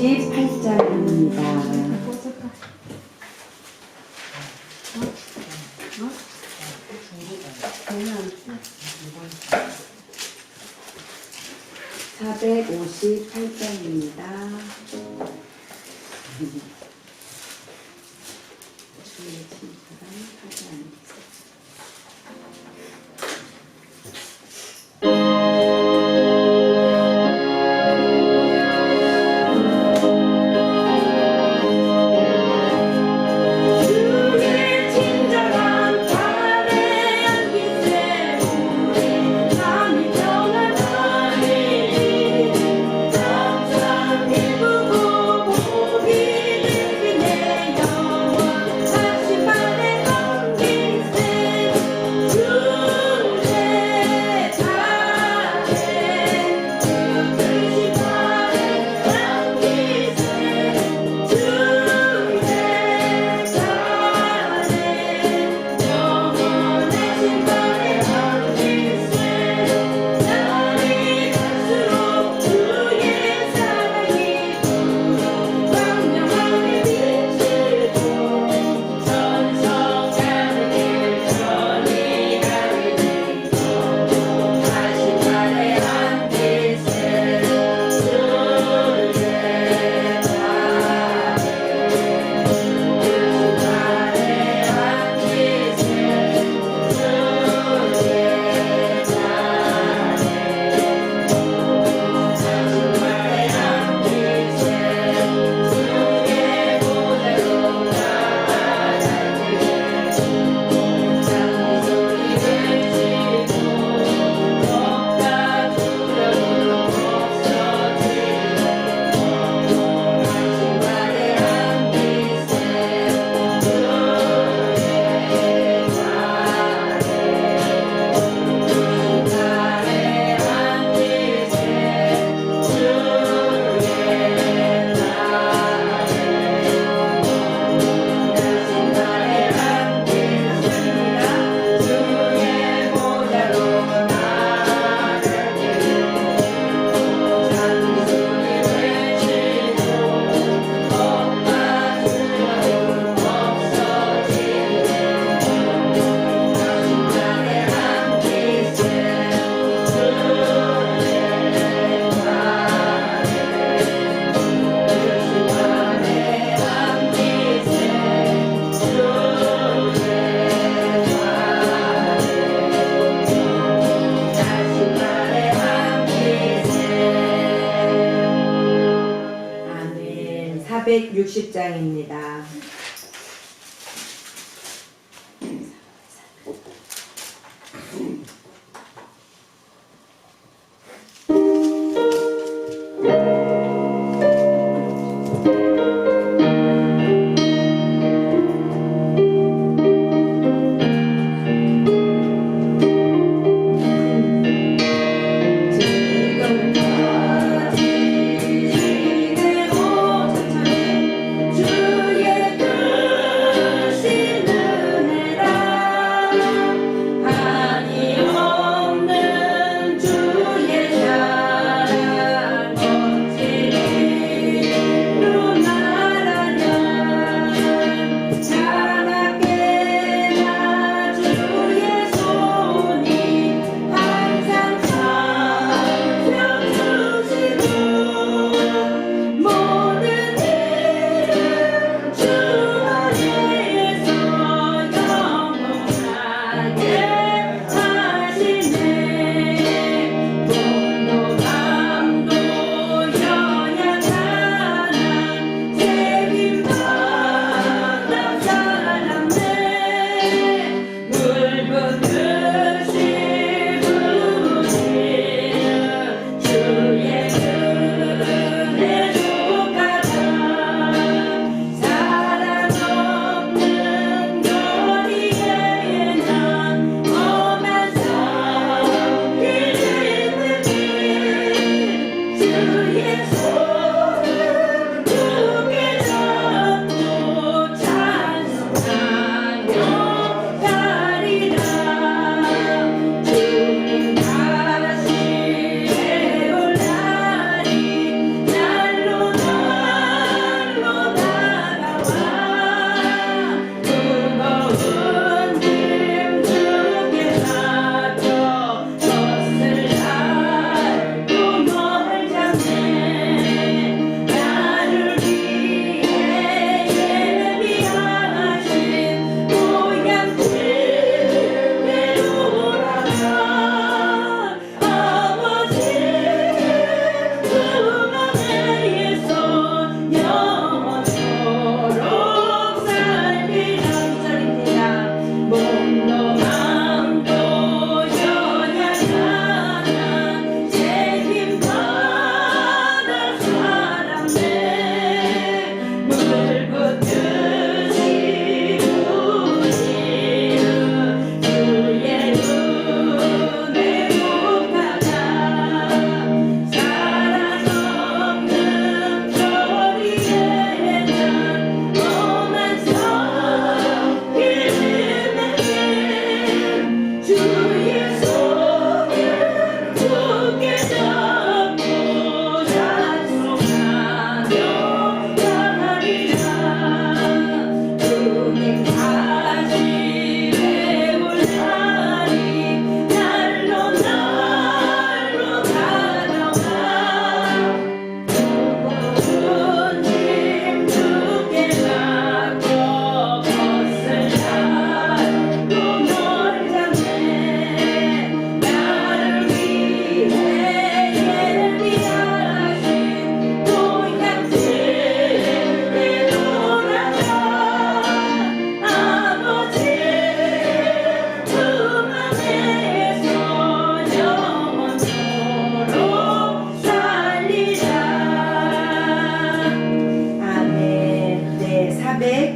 18장입니다. 458장입니다. 주의 친구랑 하지 않겠습니다. 아멘. 460장입니다. 주의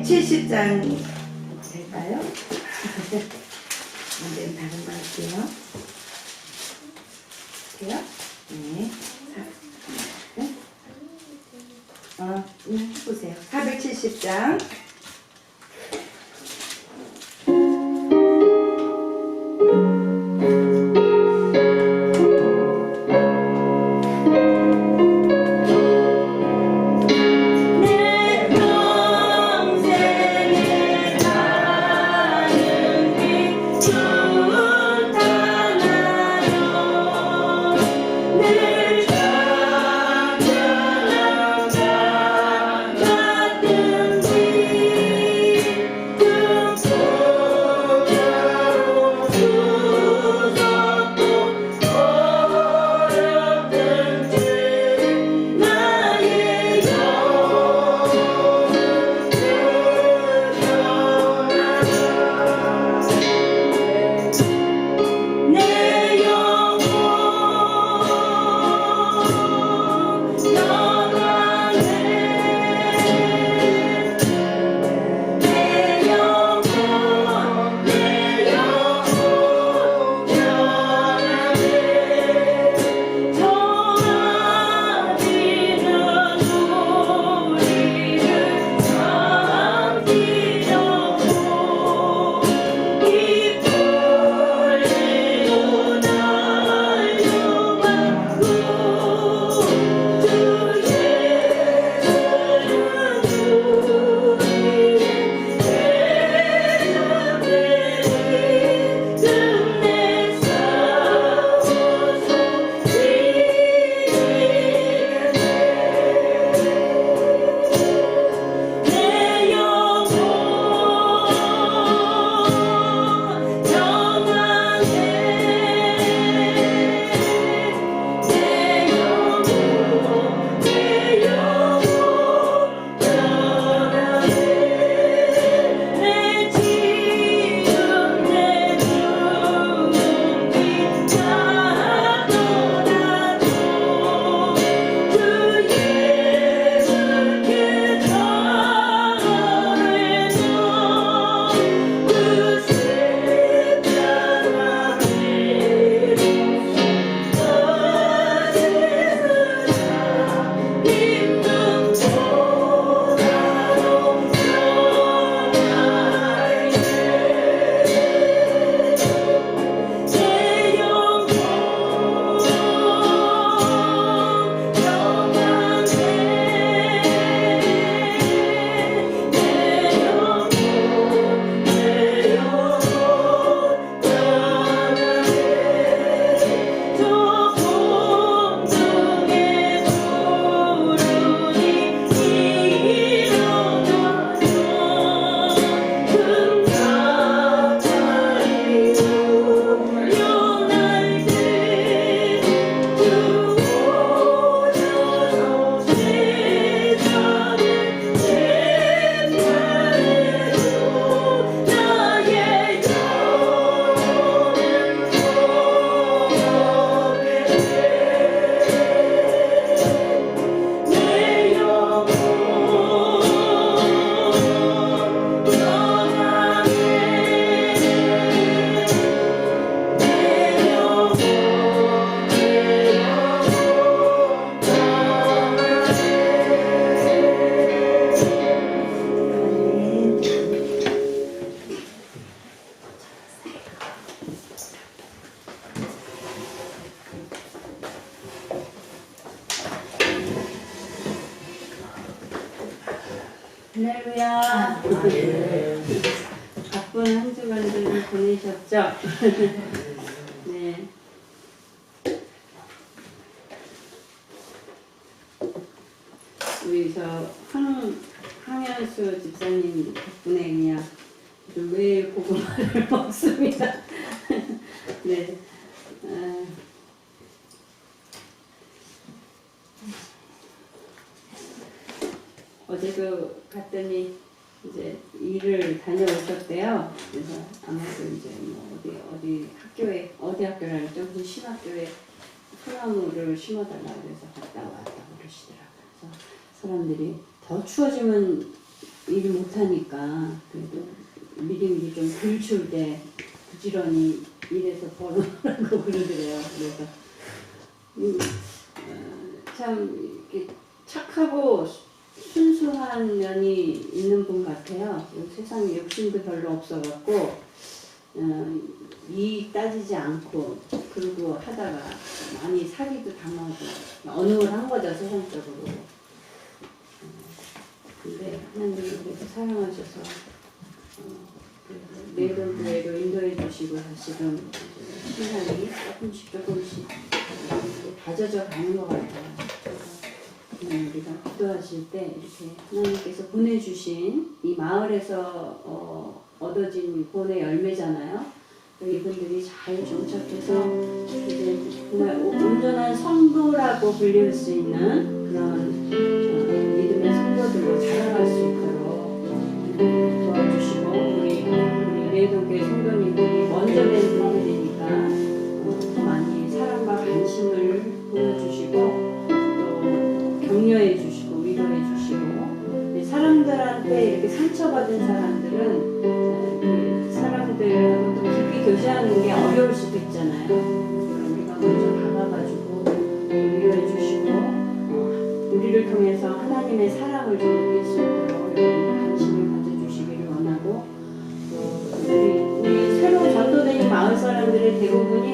470장 될까요? 안 되면 다른 거 할게요. 돼요? 네. 해보세요. 470장. 할렐루야. 바쁜 한 주간들을 보내셨죠? 네. 우리 황현수 집사님 덕분에 그냥 매일 고구마를 먹습니다. 네. 어제도 갔더니 이제 일을 다녀오셨대요. 그래서 아마도 이제 뭐 어디 학교에 어디 학교라는 무슨 신학교에 소나무를 심어달라고 해서 갔다 왔다고 그러시더라고요. 그래서 사람들이 더 추워지면 일 못하니까 그래도 미리미리 좀 들출 때 부지런히 일해서 벌어라고 그러더래요. 그래서 참 이렇게 착하고 순수한 면이 있는 분 같아요. 세상에 욕심도 별로 없어갖고 이익 따지지 않고 그러고 하다가 많이 사기도 당하고 어느 한 거죠 세상적으로. 근데 하나님이 그래도 사용하셔서 내돈교회로 인도해 주시고 사실은 신앙이 조금씩 다져져 가는 것 같아요. 우리가 기도하실 때 이렇게 하나님께서 보내주신 이 마을에서 얻어진 본의 열매잖아요. 이분들이 잘 정착해서 이제 정말 온전한 성도라고 불릴 수 있는 그런 믿음의 성도들로 자라갈 수 있도록 도와주시고 우리 내동교회 성도님들이 먼저 된 분들이니까 더 많이 사랑과 관심을 보여주시고 격려해 주시고 위로해 주시고 사람들한테 이렇게 상처받은 사람들은 그 사람들하고 또 깊이 교제하는 게 어려울 수도 있잖아요. 우리가 먼저 다가가지고 위로해 주시고 우리를 통해서 하나님의 사랑을 좀 느낄 수 있도록 관심을 가져주시기를 원하고 우리 새로 전도된 마을 사람들의 대부분이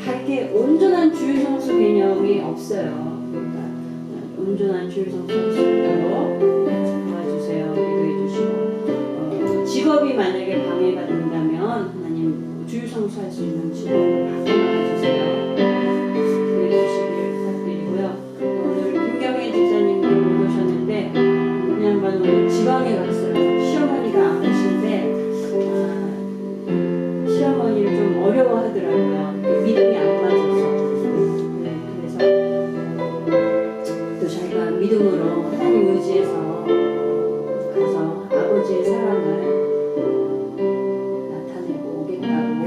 다 이렇게 온전한 주일 성수 개념이 없어요. 온전한 주일 성수할 수 있도록 도와주세요. 기도해 주시고 직업이 만약에 방해가 된다면 하나님 주일 성수할 수 있는 직업을 바꿔놔 주세요. 기도해 주시길 부탁드리고요. 오늘 김경혜 집사님도 오셨는데 그냥 오늘 지방에 갔어요. 시어머니가 아프신데 시어머니를 좀 어려워하더라고요. 믿음이 안 맞아서. 자기가 믿음으로 하나님 의지해서 가서 아버지의 사랑을 나타내고 오겠다고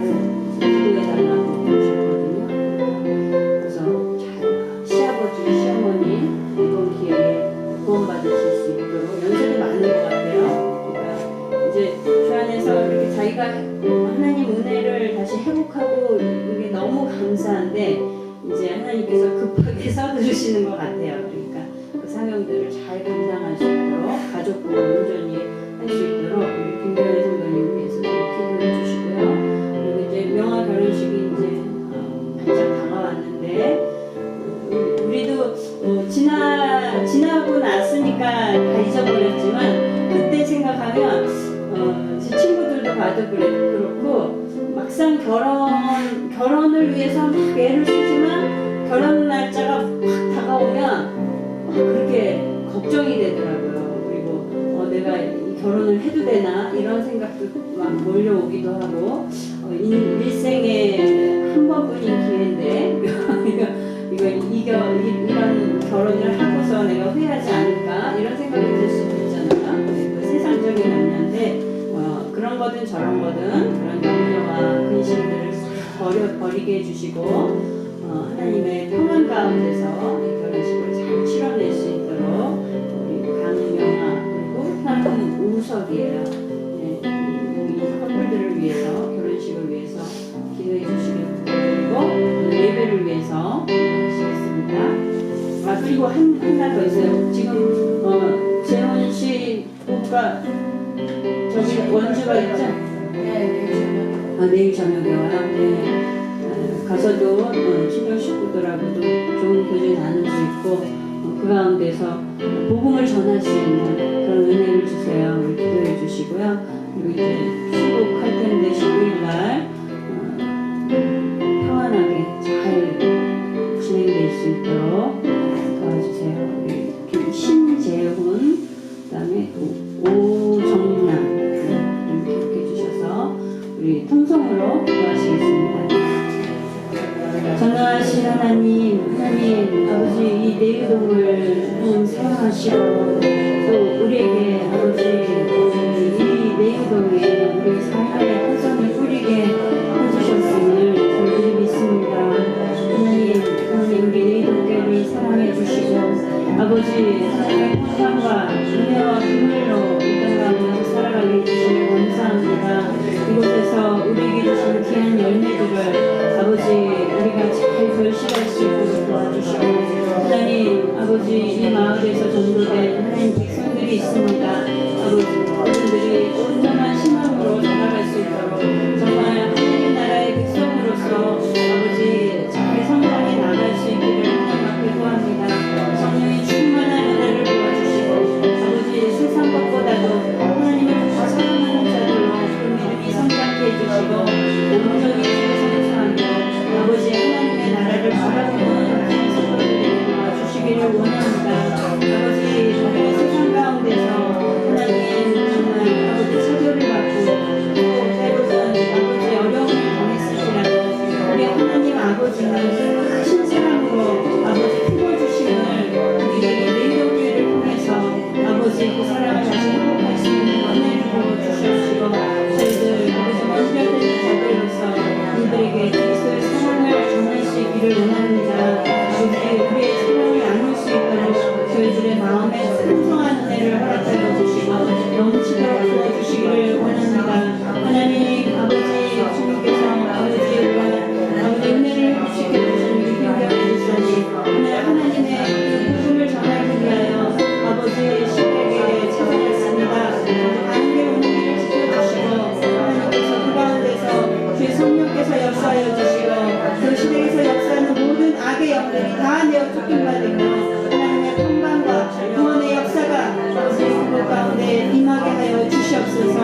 기도해달라고 그러셨거든요. 그래서 시아버지, 시어머니 이번 기회에 구원받으실 수 있도록 연습이 많은 것 같아요. 그러니까 이제 주 안에서 이렇게 자기가 하나님 은혜를 다시 회복하고 이게 너무 감사한데 이제 하나님께서 급하게 서두르시는 것 같아요. 그러니까 그 사명들을 잘 감당할 수 있도록 가족과 온전히 할 수 있도록 우리 김경혜 성도님 위해서 기도해 주시고요. 그리고 이제 명화 결혼식이 이제 반짝 다가왔는데 우리도 지나고 났으니까 다 잊어버렸지만 그때 생각하면 제 친구들도 봐도 그렇고 막상 결혼을 위해서 막 애를 쓰지만 결혼 날짜가 확 다가오면 그렇게 걱정이 되더라고요. 그리고 내가 결혼을 해도 되나 이런 생각도 막 몰려오기도 하고 일생에 한 번뿐인 기회인데 이런 결혼을 하고서 내가 후회하지 않을까 이런 생각이 들 수도 있잖아요. 그 세상적인 염려인데 그런 거든 저런 거든 그런 염려와 근심들을 버리게 해주시고 하나님의 평안 가운데서 이 결혼식을 잘 치러낼 수 있도록 우리 강명아 그리고 현금 우석이에요. 네, 이 커플들을 위해서 결혼식을 위해서 기도해 주시길 부탁드리고 예배를 위해서 기도하시겠습니다. 그리고 하나 더 있어요. 지금 재훈 씨 부부가 저기 원주가 있죠? 내일 저녁에 와요. 네. 가서도 친정 식구들하고도 좋은 교제 나눌 수 있고 그 가운데서 복음을 전할 수 있는 그런 은혜를 주세요. 우리 기도해 주시고요. 그리고 이제 출국할 텐데 19일날 평안하게 잘 진행될 수 있도록 도와주세요. 우리 신재훈 그다음에 오정남 이렇게 해주셔서 우리 통성으로 기도하시겠습니다. 전능하신 하나님 아버지 이 내유동을 사랑하시고 또 우리에게 아버지 이 내유동에 우리 삶의 터전을 뿌리게 해주셨음을 저희들이 믿습니다. 하나님 우리 내유동교회를 사랑해 주시고 아버지 하나님의 평강과 은혜와 긍휼로 아버지 이 마을에서 전도된 하나님 백성들이 있습니다. 아버지 그분들이 온전한 신앙으로 살아갈 수 있도록 정말 하나님 나라의 백성으로서 아버지 잘 성장해 나갈 수 있기를 하나님 앞에 구합니다. 성령의 충만한 은혜를 도와주시고 아버지 세상 것보다도 하나님을 더 사랑하는 자들로 그 믿음이 성장케 해주시고 온전히 성수하며 아버지 하나님의 나라를 바라보는 주시기를 원합니다. 아버지 우리 세상 가운데서 하나님 정말 아버지 차별을 받고 또 때로는 아버지 어려움을 당했을지라도 우리 하나님 아버지는 크신 사랑으로 아버지 품어주심을 우리 레이더교회를 통해서 아버지 그 사랑을 다시 회복할 수 있는 은혜를 부어주시옵시고 저희들 아버지 먼저 되는 자들로서 이들에게 그리스도의 사랑을 전할 수 있기를 원합니다. 우리의 사랑을 나눌 수 있도록 저희들의 마음에 풍성한 은혜를 허락하여 주시고 넘치도록 부어주시기를 원합니다. 하나님 아버지 주님께서 아버지와 아버지 은혜를 지켜주신 우리 김경주사님 오늘 하나님의 복음을 전하기 위하여 아버지 시대에 찾아갔습니다. 안개 오는 길을 지켜주시고 하나님께서 그 가운데서 주의 성령께서 역사하여 주시고 그 시대에서 역사하는 모든 악의 영들이 다 내어 쫓김받으며 하나님의 평강과 구원의 역사가 아버지 그 가운데 임하게 하여 주시옵소서.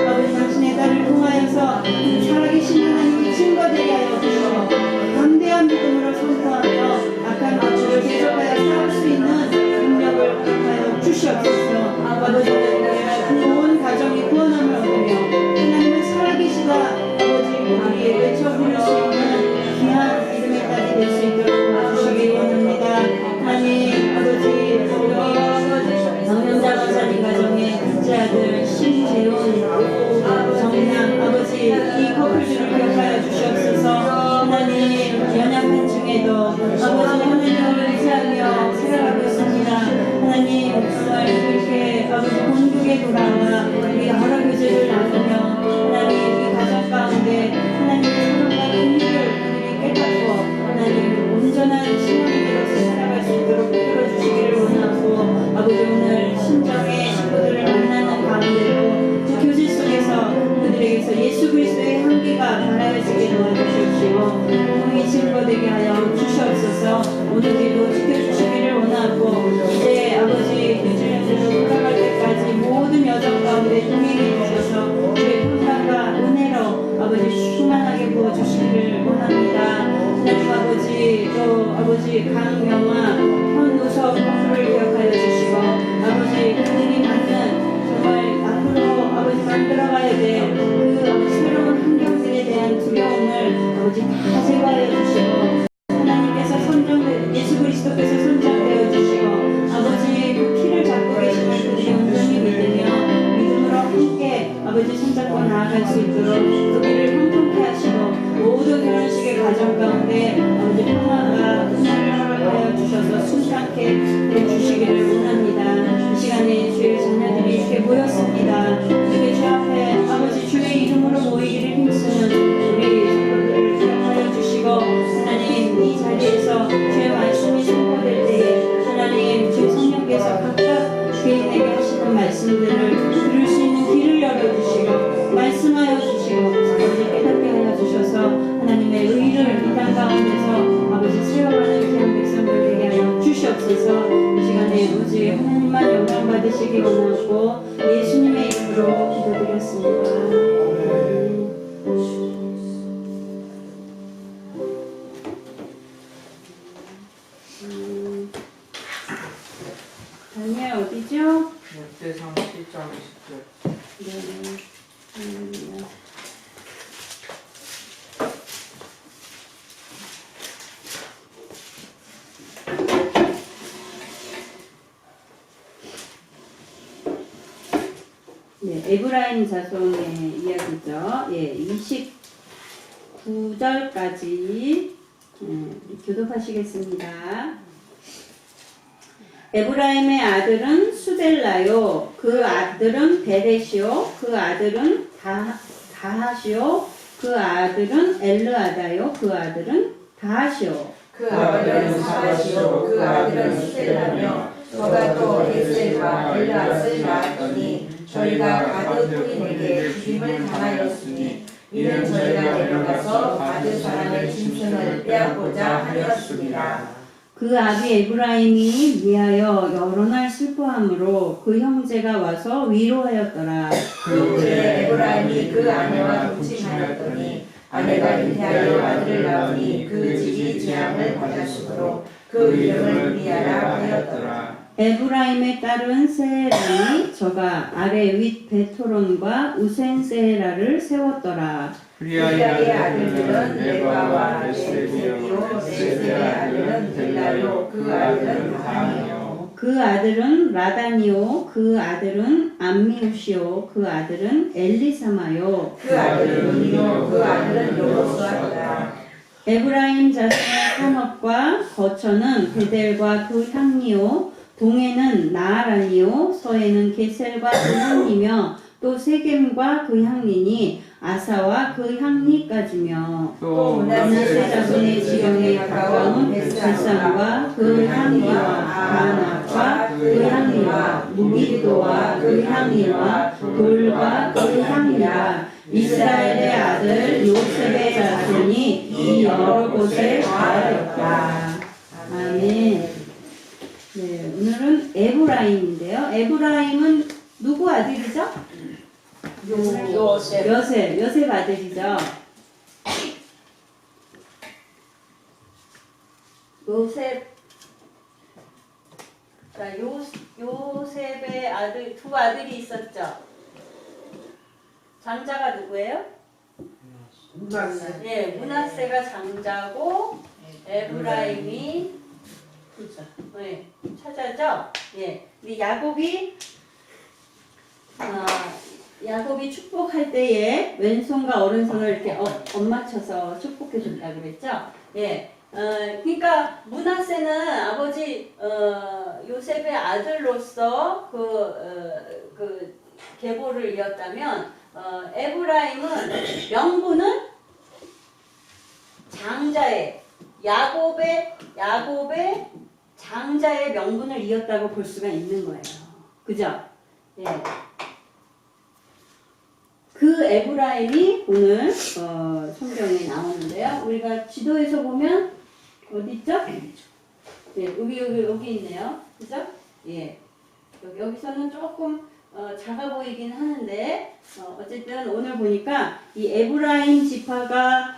아버지 당신의 딸을 통하여서 살아계신 하나님이 증거되게 하여 주시고 담대한 믿음으로 선포하며 악한 것들을 계속하여 싸울 수 있는 능력을 허락하여 주시옵소서. 아버지 온 가정이 구원함을 얻으며 하나님은 살아계시다 아버지 우리의 외쳐 부를 수 있는 귀한 믿음의 딸이 될 수 있도록 도와주시기 원합니다. 하나님 아버지 우리 정연자 권사님 가정의 둘째 아들 신재훈 정남 아버지 이 커플들을 기억하여 주시옵소서. 하나님 연약한 중에도 아버지 하나님을 의지하며 살아가고 있습니다. 하나님 정말 이렇게 아버지 본국에 돌아와 우리 여러 교제를 나누며 하나님 이 가정 가운데 하나님의 사랑과 긍휼을 그들이 깨닫고 하나님 온전한 신앙인으로서 살아갈 수 있도록 이끌어주시기를 원하고 아버지 오늘 신정의 식구들을 만나는 가운데로 그 교제 속에서 그들에게서 예수 그리스도의 향기가 발하여지게 도와주시옵시고 공이 증거되게 하여 주시옵소서. 오늘도 지켜주시기를 원하고 이제 아버지 교제를 돌아갈 때까지 모든 여정 가운데 동행해 주셔서 주의 평강과 은혜로 아버지 충만하게 부어주시기를 원합니다. 하나님 아버지 또 아버지 강명아 현우석 커플을 기억하여 주시고 아버지 그들이 맞는 정말 앞으로 아버지 만들어가야 될 그 새로운 환경들에 대한 두려움을 아버지 다 제거하여 주시고 하나님께서 예수 그리스도께서 선정되어 주시고 아버지 그 키를 잡고 계시는 그들이 온전히 믿음으로 함께 아버지 손잡고 나아갈 수 있도록 그 길을 형통케 하시고 모든 결혼식의 과정 가운데 아버지 평화가 은혜를 허락하여 주셔서 순탄케 해주시기를 원합니다. 이 시간에 주의 자녀들이 이렇게 모였습니다. 이렇게 주 앞에 아버지 주의 이름으로 모이기를 힘쓰는 우리 성도들을 기억하여 주시고 하나님 이 자리에서 주의 말씀이 선포될 때에 하나님 주의 성령께서 각각 개인에게 하시는 말씀들을 들을 수 있는 길을 열어주시고 말씀하여 주시고 아버지 깨닫게 하여 주셔서 하나님의 의를 이 땅 가운데서 아버지 세워가는 귀한 백성들 되게 하여 주시옵소서. 이 시간에 오직 하나님만 영광 받으시기 원하고 예수님의 이름으로 기도드렸습니다. 다니엘 어디죠? 역대상 7장 20절. 네. 네, 에브라임 자손의 이야기죠. 예, 29절까지 교독하시겠습니다. 에브라임의 아들은 수델라요, 그 아들은 베레시요, 그 아들은 다하시요, 그 아들은 엘르아다요, 그 아들은 다하시요. 그 아들은 사라시요 그 아들은 스텔라며 저가 또 에셀과 엘라스를 낳았더니 저희가 가드 토인에게 죽임을 당하였으니 이는 저희가 내려가서 가드 사람의 짐승을 빼앗고자 하였습니다. 그 아비 에브라임이 위하여 여러 날 슬퍼함으로 그 형제가 와서 위로하였더라. 그때 에브라임이 그 아내와 동침하였더니 아내가 잉태하여 아들을 낳으니 그 집이 재앙을 받았으므로 그 이름을 우리아라 하였더라. 에브라임의 딸은 세헤라니 저가 아래 윗 베토론과 우센 세헤라를 세웠더라. 우리아의 아들들은 레바와 레세비요 레세의 아들은 델라요 그 아들은 다니요 그 아들은 라다니요 그 아들은 암미우시요 그 아들은 엘리사마요 그 아들은 운이요 그 아들은 여호수아더라. 에브라임 자손의 산업과 거처는 베델과 그 향리요 동해는 나아란이요 서해는 게셀과 그 향리며 또 세겜과 그 향리니 아사와 그 향리까지며 또 문하세 자손의 지경에 가까운 베산과 그 향리와 아낙과 그 향리와 무기도와 그 향리와 돌과 그 향리와 이스라엘의 아들 요셉의 자손이 이 여러 곳에 가하였다. 아멘. 네, 오늘은 에브라임인데요. 에브라임은 누구 아들이죠? 요셉 아들이죠. 요셉의 아들, 두 아들이 있었죠. 장자가 누구예요? 예, 문하세가 장자고 에브라임이 차자죠. 예, 우리 야곱이 축복할 때에 왼손과 오른손을 이렇게 엇맞춰서 축복해 줬다고 그랬죠. 예, 그러니까 문하세는 아버지 요셉의 아들로서 그 계보를 이었다면 에브라임은 명분은 장자의 야곱의 장자의 명분을 이었다고 볼 수가 있는 거예요. 그죠? 예. 그 에브라임이 오늘 성경에 나오는데요. 우리가 지도에서 보면 어디 있죠? 예, 여기 있네요. 그죠? 예. 여기서는 조금 작아 보이긴 하는데 어쨌든 오늘 보니까 이 에브라임 지파가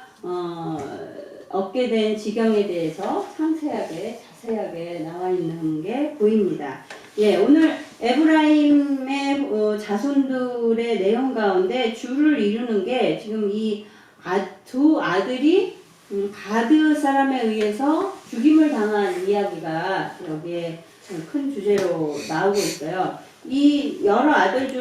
얻게 된 지경에 대해서 상세하게 자세하게 나와 있는 게 보입니다. 예, 오늘 에브라임의 자손들의 내용 가운데 주를 이루는 게 지금 이 두 아들이 가드 사람에 의해서 죽임을 당한 이야기가 여기에 큰 주제로 나오고 있어요. 이 여러 아들이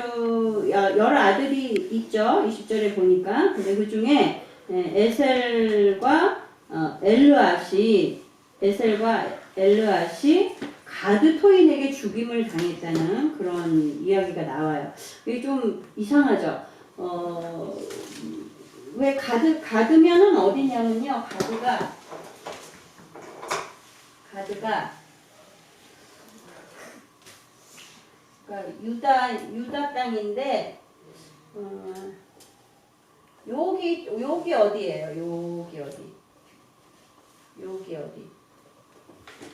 있죠. 20절에 보니까. 근데 그 중에 에셀과 엘르앗이 가드 토인에게 죽임을 당했다는 그런 이야기가 나와요. 이게 좀 이상하죠. 왜 가드면은 어디냐면요. 가드가 그러니까 유다 땅인데 여기 어디예요? 여기 어디?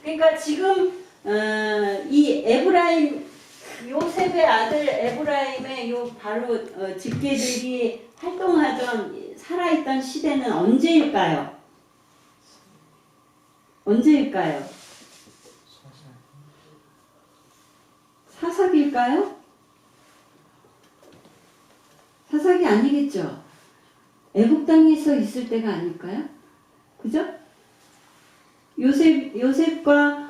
그러니까 지금 이 에브라임 요셉의 아들 에브라임의 요 바로 집계들이 활동하던 살아있던 시대는 언제일까요? 사사기일까요? 사사기 아니겠죠? 애국 땅에서 있을 때가 아닐까요? 그죠? 요셉과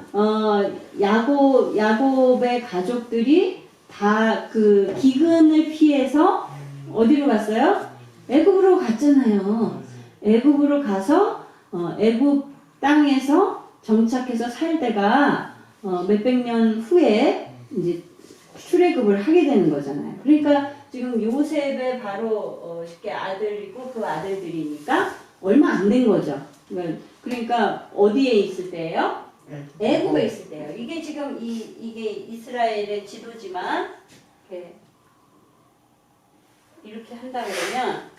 야곱의 가족들이 다 그 기근을 피해서 어디로 갔어요? 애굽으로 갔잖아요. 애굽으로 가서 애굽 땅에서 정착해서 살다가 몇백 년 후에 이제 출애굽을 하게 되는 거잖아요. 그러니까 지금 요셉의 바로 쉽게 아들이고 그 아들들이니까 얼마 안 된 거죠. 그러니까 어디에 있을 때예요? 애굽에 있을 때예요. 이게 지금 이게 이스라엘의 지도지만 이렇게 한다 그러면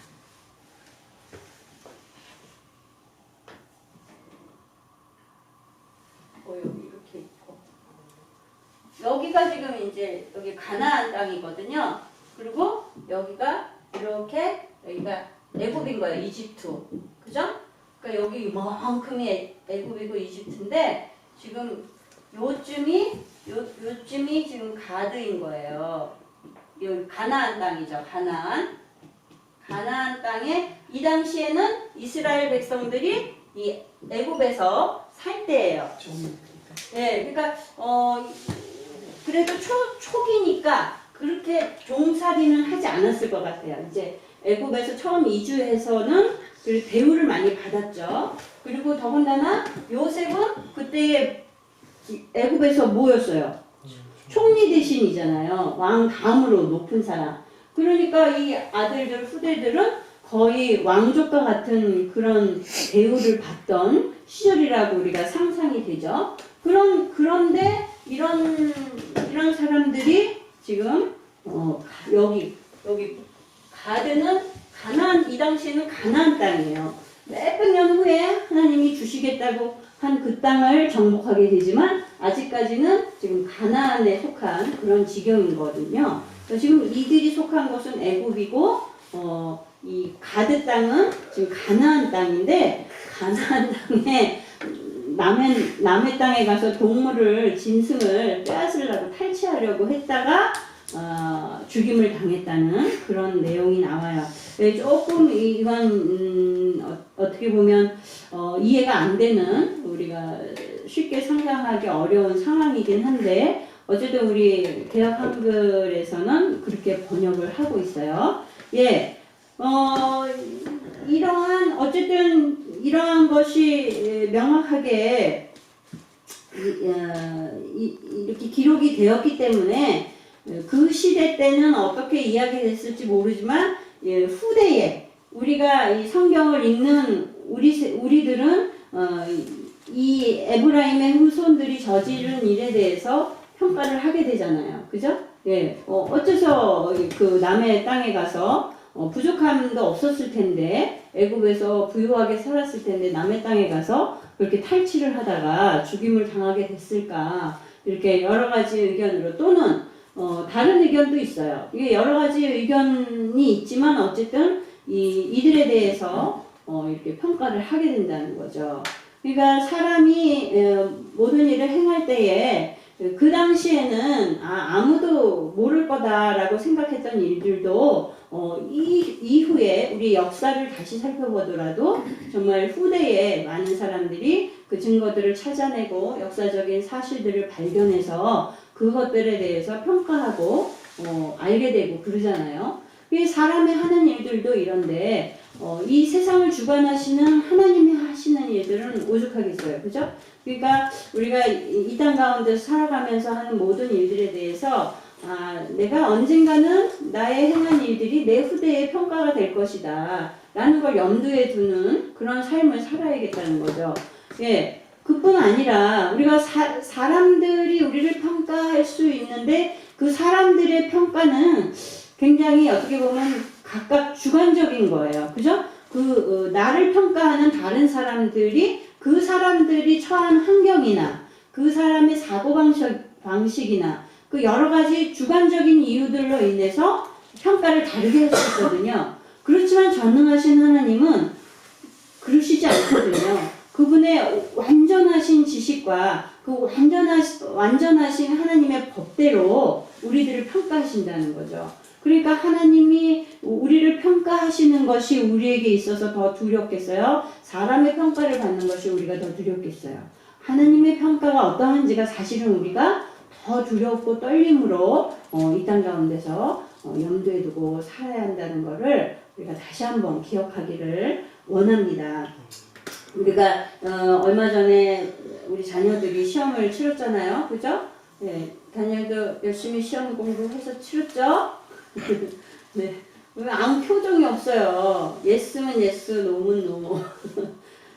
여기 이렇게 있고 여기가 지금 이제 여기 가나안 땅이거든요. 그리고 여기가 이렇게 여기가 애굽인 거예요. 이집트. 그죠? 그러니까 여기 이만큼이 애굽이고 이집트인데 지금 요쯤이 지금 가드인 거예요. 여기 가나안 땅이죠. 가나안 땅에 이 당시에는 이스라엘 백성들이 이 애굽에서 살 때예요. 네, 그러니까 그래도 초기니까 그렇게 종살이는 하지 않았을 것 같아요. 이제 애굽에서 처음 이주해서는 대우를 많이 받았죠. 그리고 더군다나 요셉은 그때 애굽에서 뭐였어요? 총리 대신이잖아요. 왕 다음으로 높은 사람. 그러니까 이 아들들 후대들은 거의 왕족과 같은 그런 대우를 받던 시절이라고 우리가 상상이 되죠. 그런데 이런 사람들이 지금 여기 가드는 가나안, 이 당시에는 가나안 땅이에요. 몇백 년 후에 하나님이 주시겠다고 한 그 땅을 정복하게 되지만 아직까지는 지금 가나안에 속한 그런 지경이거든요. 지금 이들이 속한 것은 애굽이고 이 가드 땅은 지금 가나안 땅인데 가나안 땅에 남의 땅에 가서 동물을 짐승을 빼앗으려고 탈취하려고 했다가 죽임을 당했다는 그런 내용이 나와요. 조금 이건 어떻게 보면 이해가 안 되는 우리가 쉽게 상상하기 어려운 상황이긴 한데 어쨌든 우리 개역 한글에서는 그렇게 번역을 하고 있어요. 예, 이러한 것이 명확하게 이렇게 기록이 되었기 때문에 그 시대 때는 어떻게 이야기됐을지 모르지만 후대에 우리가 이 성경을 읽는 우리들은 이 에브라임의 후손들이 저지른 일에 대해서 평가를 하게 되잖아요. 그죠? 예, 어째서 그 남의 땅에 가서 부족함도 없었을 텐데 애굽에서 부유하게 살았을 텐데 남의 땅에 가서 그렇게 탈취를 하다가 죽임을 당하게 됐을까? 이렇게 여러 가지 의견으로 또는 다른 의견도 있어요. 이게 여러 가지 의견이 있지만 어쨌든 이들에 대해서 이렇게 평가를 하게 된다는 거죠. 그러니까 사람이 모든 일을 행할 때에 그 당시에는 아무도 모를 거다라고 생각했던 일들도 이후에 우리 역사를 다시 살펴보더라도 정말 후대에 많은 사람들이 그 증거들을 찾아내고 역사적인 사실들을 발견해서 그것들에 대해서 평가하고 알게 되고 그러잖아요. 사람이 하는 일들도 이런데 이 세상을 주관하시는 하나님이 하시는 일들은 오죽하겠어요. 그죠? 그러니까 우리가 이 땅 가운데서 살아가면서 하는 모든 일들에 대해서 내가 언젠가는 나의 행한 일들이 내 후대에 평가가 될 것이다 라는 걸 염두에 두는 그런 삶을 살아야겠다는 거죠. 예, 그뿐 아니라 우리가 사람들이 우리를 평가할 수 있는데 그 사람들의 평가는 굉장히 어떻게 보면 각각 주관적인 거예요. 그죠? 나를 평가하는 다른 사람들이 그 사람들이 처한 환경이나 그 사람의 사고방식이나 그 여러 가지 주관적인 이유들로 인해서 평가를 다르게 할 수 있거든요. 그렇지만 전능하신 하나님은 그러시지 않거든요. 그분의 완전하신 지식과 그 완전하신 하나님의 법대로 우리들을 평가하신다는 거죠. 그러니까 하나님이 우리를 평가하시는 것이 우리에게 있어서 더 두렵겠어요? 사람의 평가를 받는 것이 우리가 더 두렵겠어요? 하나님의 평가가 어떠한지가 사실은 우리가 더 두렵고 떨림으로 이 땅 가운데서 염두에 두고 살아야 한다는 것을 우리가 다시 한번 기억하기를 원합니다. 우리가 얼마 전에 우리 자녀들이 시험을 치렀잖아요. 그죠? 네, 다니엘도 열심히 시험 공부해서 치렀죠? 네, 아무 표정이 없어요. 예스면 예스, 노면 노.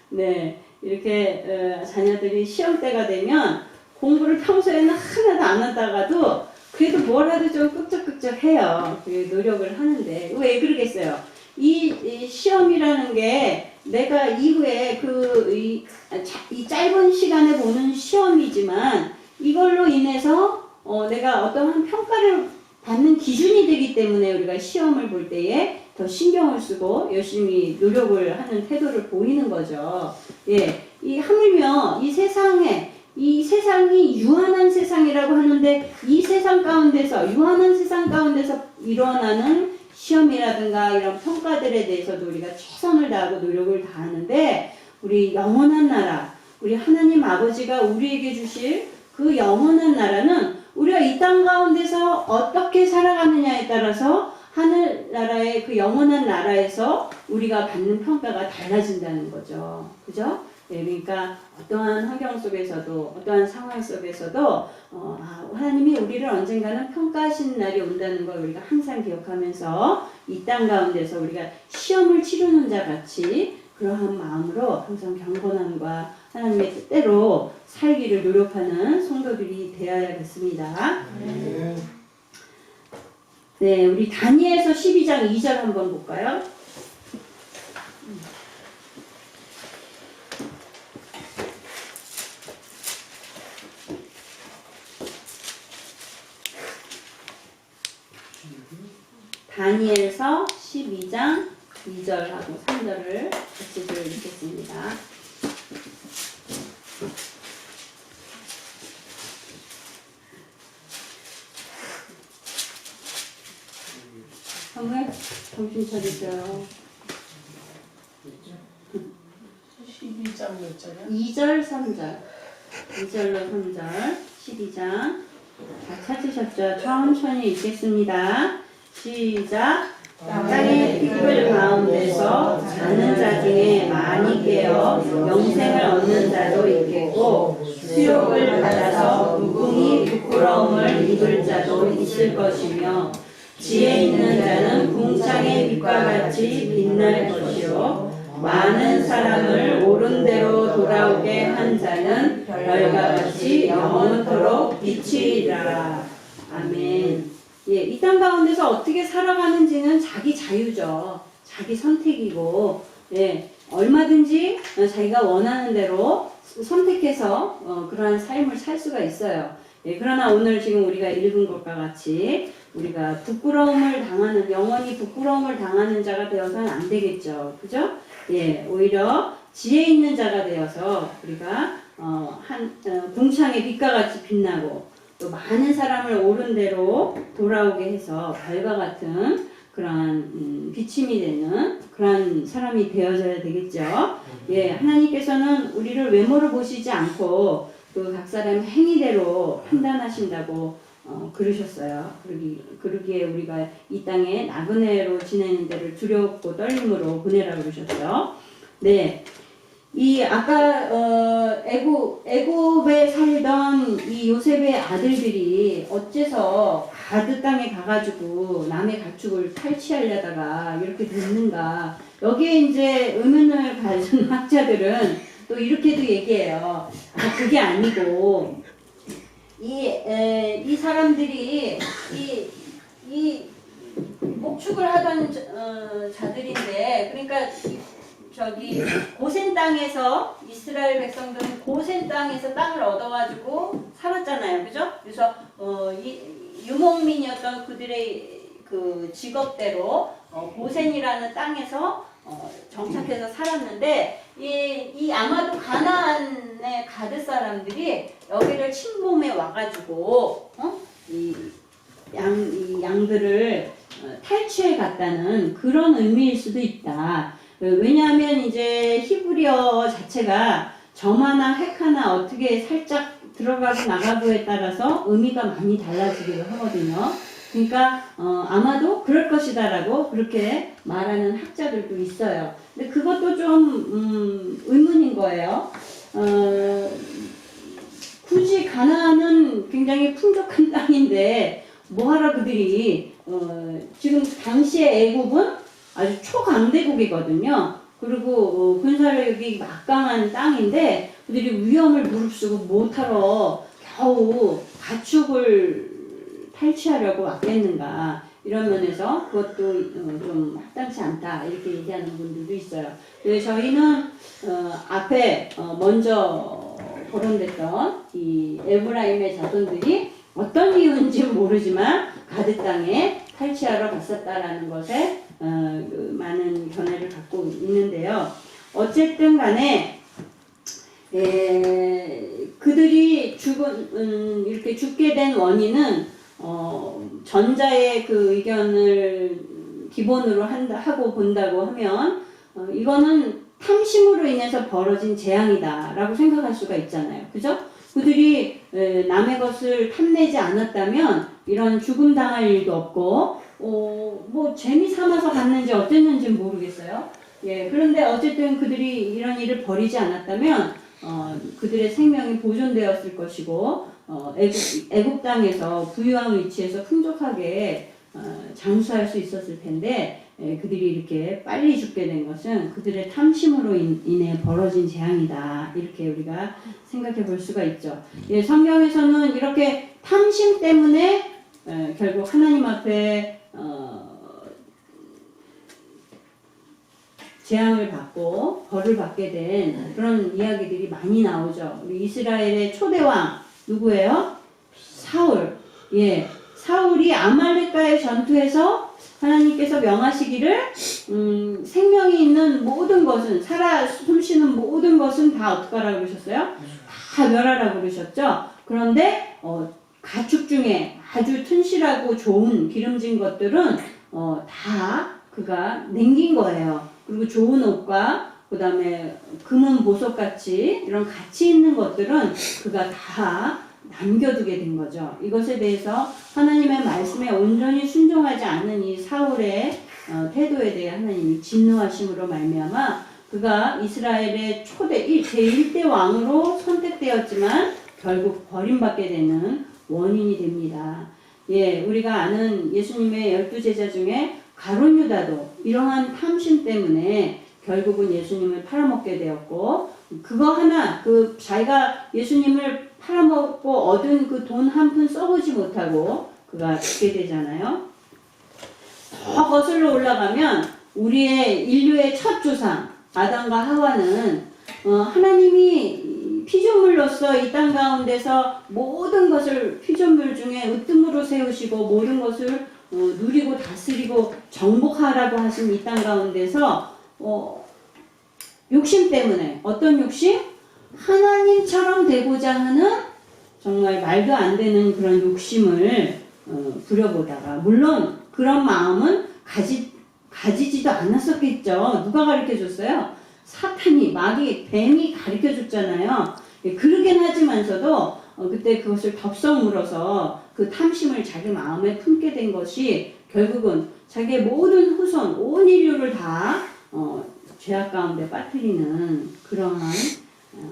네, 이렇게 자녀들이 시험 때가 되면 공부를 평소에는 하나도 안 하다가도 그래도 뭘 하도 좀 끄적끄적해요. 노력을 하는데 왜 그러겠어요? 이 시험이라는 게 내가 이후에 이 짧은 시간에 보는 시험이지만 이걸로 인해서 내가 어떠한 평가를 받는 기준이 되기 때문에 우리가 시험을 볼 때에 더 신경을 쓰고 열심히 노력을 하는 태도를 보이는 거죠. 예, 하물며 이 세상이 유한한 세상이라고 하는데 이 세상 가운데서 유한한 세상 가운데서 일어나는 시험이라든가 이런 평가들에 대해서도 우리가 최선을 다하고 노력을 다하는데 우리 영원한 나라, 우리 하나님 아버지가 우리에게 주실 그 영원한 나라는 우리가 이 땅 가운데서 어떻게 살아가느냐에 따라서 하늘나라의 그 영원한 나라에서 우리가 받는 평가가 달라진다는 거죠. 그죠? 네, 그러니까 어떠한 환경 속에서도 어떠한 상황 속에서도 하나님이 우리를 언젠가는 평가하시는 날이 온다는 걸 우리가 항상 기억하면서 이 땅 가운데서 우리가 시험을 치르는 자 같이 그러한 마음으로 항상 경건함과 하나님의 뜻대로 살기를 노력하는 성도들이 되어야겠습니다. 네, 우리 다니엘서 12장 2절 한번 볼까요? 다니엘서 12장 2절하고 3절을 같이 읽겠습니다. 사무엘, 정신 차리세요. 12장 몇 절이야? 2절, 3절. 2절로 3절. 12장. 다 찾으셨죠? 천천히 읽겠습니다. 시작. 땅의 핏불 가운데서 자는 자 중에 많이 깨어 영생을 얻는 자도 있겠고 수욕을 받아서 무궁히 부끄러움을 입을 자도 있을 것이며 지혜 있는 자는 궁창의 빛과 같이 빛날 것이요 많은 사람을 옳은 대로 돌아오게 한 자는 별과 같이 영원토록 비치리라. 아멘. 예, 이 땅 가운데서 어떻게 살아가는지는 자기 자유죠. 자기 선택이고, 예, 얼마든지 자기가 원하는 대로 선택해서 그러한 삶을 살 수가 있어요. 예, 그러나 오늘 지금 우리가 읽은 것과 같이 우리가 부끄러움을 당하는, 영원히 부끄러움을 당하는 자가 되어서는 안 되겠죠. 그죠? 예, 오히려 지혜 있는 자가 되어서 우리가 궁창의 빛과 같이 빛나고 또 많은 사람을 옳은 대로 돌아오게 해서 별과 같은 그러한 비침이 되는 그러한 사람이 되어져야 되겠죠. 예, 하나님께서는 우리를 외모를 보시지 않고 또 각 사람 행위대로 판단하신다고 그러셨어요. 그러기에 우리가 이 땅에 나그네로 지내는 데를 두렵고 떨림으로 보내라고 그러셨어요. 네. 아까 애굽에 살던 이 요셉의 아들들이 어째서 가드 땅에 가가지고 남의 가축을 탈취하려다가 이렇게 됐는가? 여기에 이제 의문을 가진 학자들은 또 이렇게도 얘기해요. 그게 아니고 이 사람들이 이 목축을 하던 자들인데, 그러니까 고센 땅에서 이스라엘 백성들은 고센 땅에서 땅을 얻어가지고 살았잖아요, 그죠? 그래서 유목민이었던 그들의 그 직업대로 고센이라는 땅에서 정착해서 살았는데, 이 아마도 가나안의 가드 사람들이 여기를 침범해 와가지고 이 양들을 탈취해 갔다는 그런 의미일 수도 있다. 왜냐하면 이제 히브리어 자체가 점하나 획하나 어떻게 살짝 들어가고 나가고에 따라서 의미가 많이 달라지기도 하거든요. 그러니까 아마도 그럴 것이다라고 그렇게 말하는 학자들도 있어요. 근데 그것도 좀 의문인 거예요. 굳이 가나안은 굉장히 풍족한 땅인데 뭐하러 그들이 지금 당시의 애국은 아주 초강대국이거든요. 그리고 군사력이 막강한 땅인데 그들이 위험을 무릅쓰고 못하러 겨우 가축을 탈취하려고 왔겠는가, 이런 면에서 그것도 좀 합당치 않다 이렇게 얘기하는 분들도 있어요. 그래서 저희는 앞에 먼저 거론됐던 이 에브라임의 자손들이 어떤 이유인지 모르지만 가드 땅에 탈취하러 갔었다라는 것에 많은 견해를 갖고 있는데요. 어쨌든 간에 그들이 이렇게 죽게 된 원인은 전자의 그 의견을 기본으로 하고 본다고 하면 이거는 탐심으로 인해서 벌어진 재앙이다라고 생각할 수가 있잖아요. 그죠? 그들이 남의 것을 탐내지 않았다면 이런 죽음 당할 일도 없고 뭐 재미 삼아서 갔는지 어땠는지 모르겠어요. 예, 그런데 어쨌든 그들이 이런 일을 벌이지 않았다면 그들의 생명이 보존되었을 것이고 애국 땅에서 부유한 위치에서 풍족하게 장수할 수 있었을 텐데 그들이 이렇게 빨리 죽게 된 것은 그들의 탐심으로 인해 벌어진 재앙이다, 이렇게 우리가 생각해 볼 수가 있죠. 예, 성경에서는 이렇게 탐심 때문에 결국 하나님 앞에 재앙을 받고 벌을 받게 된 그런 이야기들이 많이 나오죠. 우리 이스라엘의 초대왕 누구예요? 사울. 예, 사울이 아말렉과의 전투에서 하나님께서 명하시기를 생명이 있는 모든 것은, 살아 숨쉬는 모든 것은 다 어떡하라고 그러셨어요? 다 멸하라고 그러셨죠. 그런데 가축 중에 아주 튼실하고 좋은 기름진 것들은 다 그가 남긴 거예요. 그리고 좋은 옷과 그 다음에 금은 보석같이 이런 가치 있는 것들은 그가 다 남겨두게 된 거죠. 이것에 대해서 하나님의 말씀에 온전히 순종하지 않는 이 사울의 태도에 대해 하나님이 진노하심으로 말미암아 그가 이스라엘의 제1대 왕으로 선택되었지만 결국 버림받게 되는 원인이 됩니다. 예, 우리가 아는 예수님의 12제자 중에 가룟 유다도 이러한 탐심 때문에 결국은 예수님을 팔아먹게 되었고, 그거 하나, 자기가 예수님을 팔아먹고 얻은 그 돈 한 푼 써보지 못하고 그가 죽게 되잖아요. 더 거슬러 올라가면 우리의 인류의 첫 조상 아담과 하와는 하나님이 피조물로서 이 땅 가운데서 모든 것을 피조물 중에 으뜸으로 세우시고 모든 것을 누리고 다스리고 정복하라고 하신 이 땅 가운데서 욕심 때문에, 어떤 욕심? 하나님처럼 되고자 하는 정말 말도 안 되는 그런 욕심을 부려보다가, 물론 그런 마음은 가지지도 않았었겠죠. 누가 가르쳐줬어요? 사탄이, 마귀, 뱀이 가르쳐줬잖아요. 그러긴 하지만서도 그때 그것을 덥석 물어서 그 탐심을 자기 마음에 품게 된 것이 결국은 자기의 모든 후손, 온 인류를 다 죄악 가운데 빠뜨리는 그러한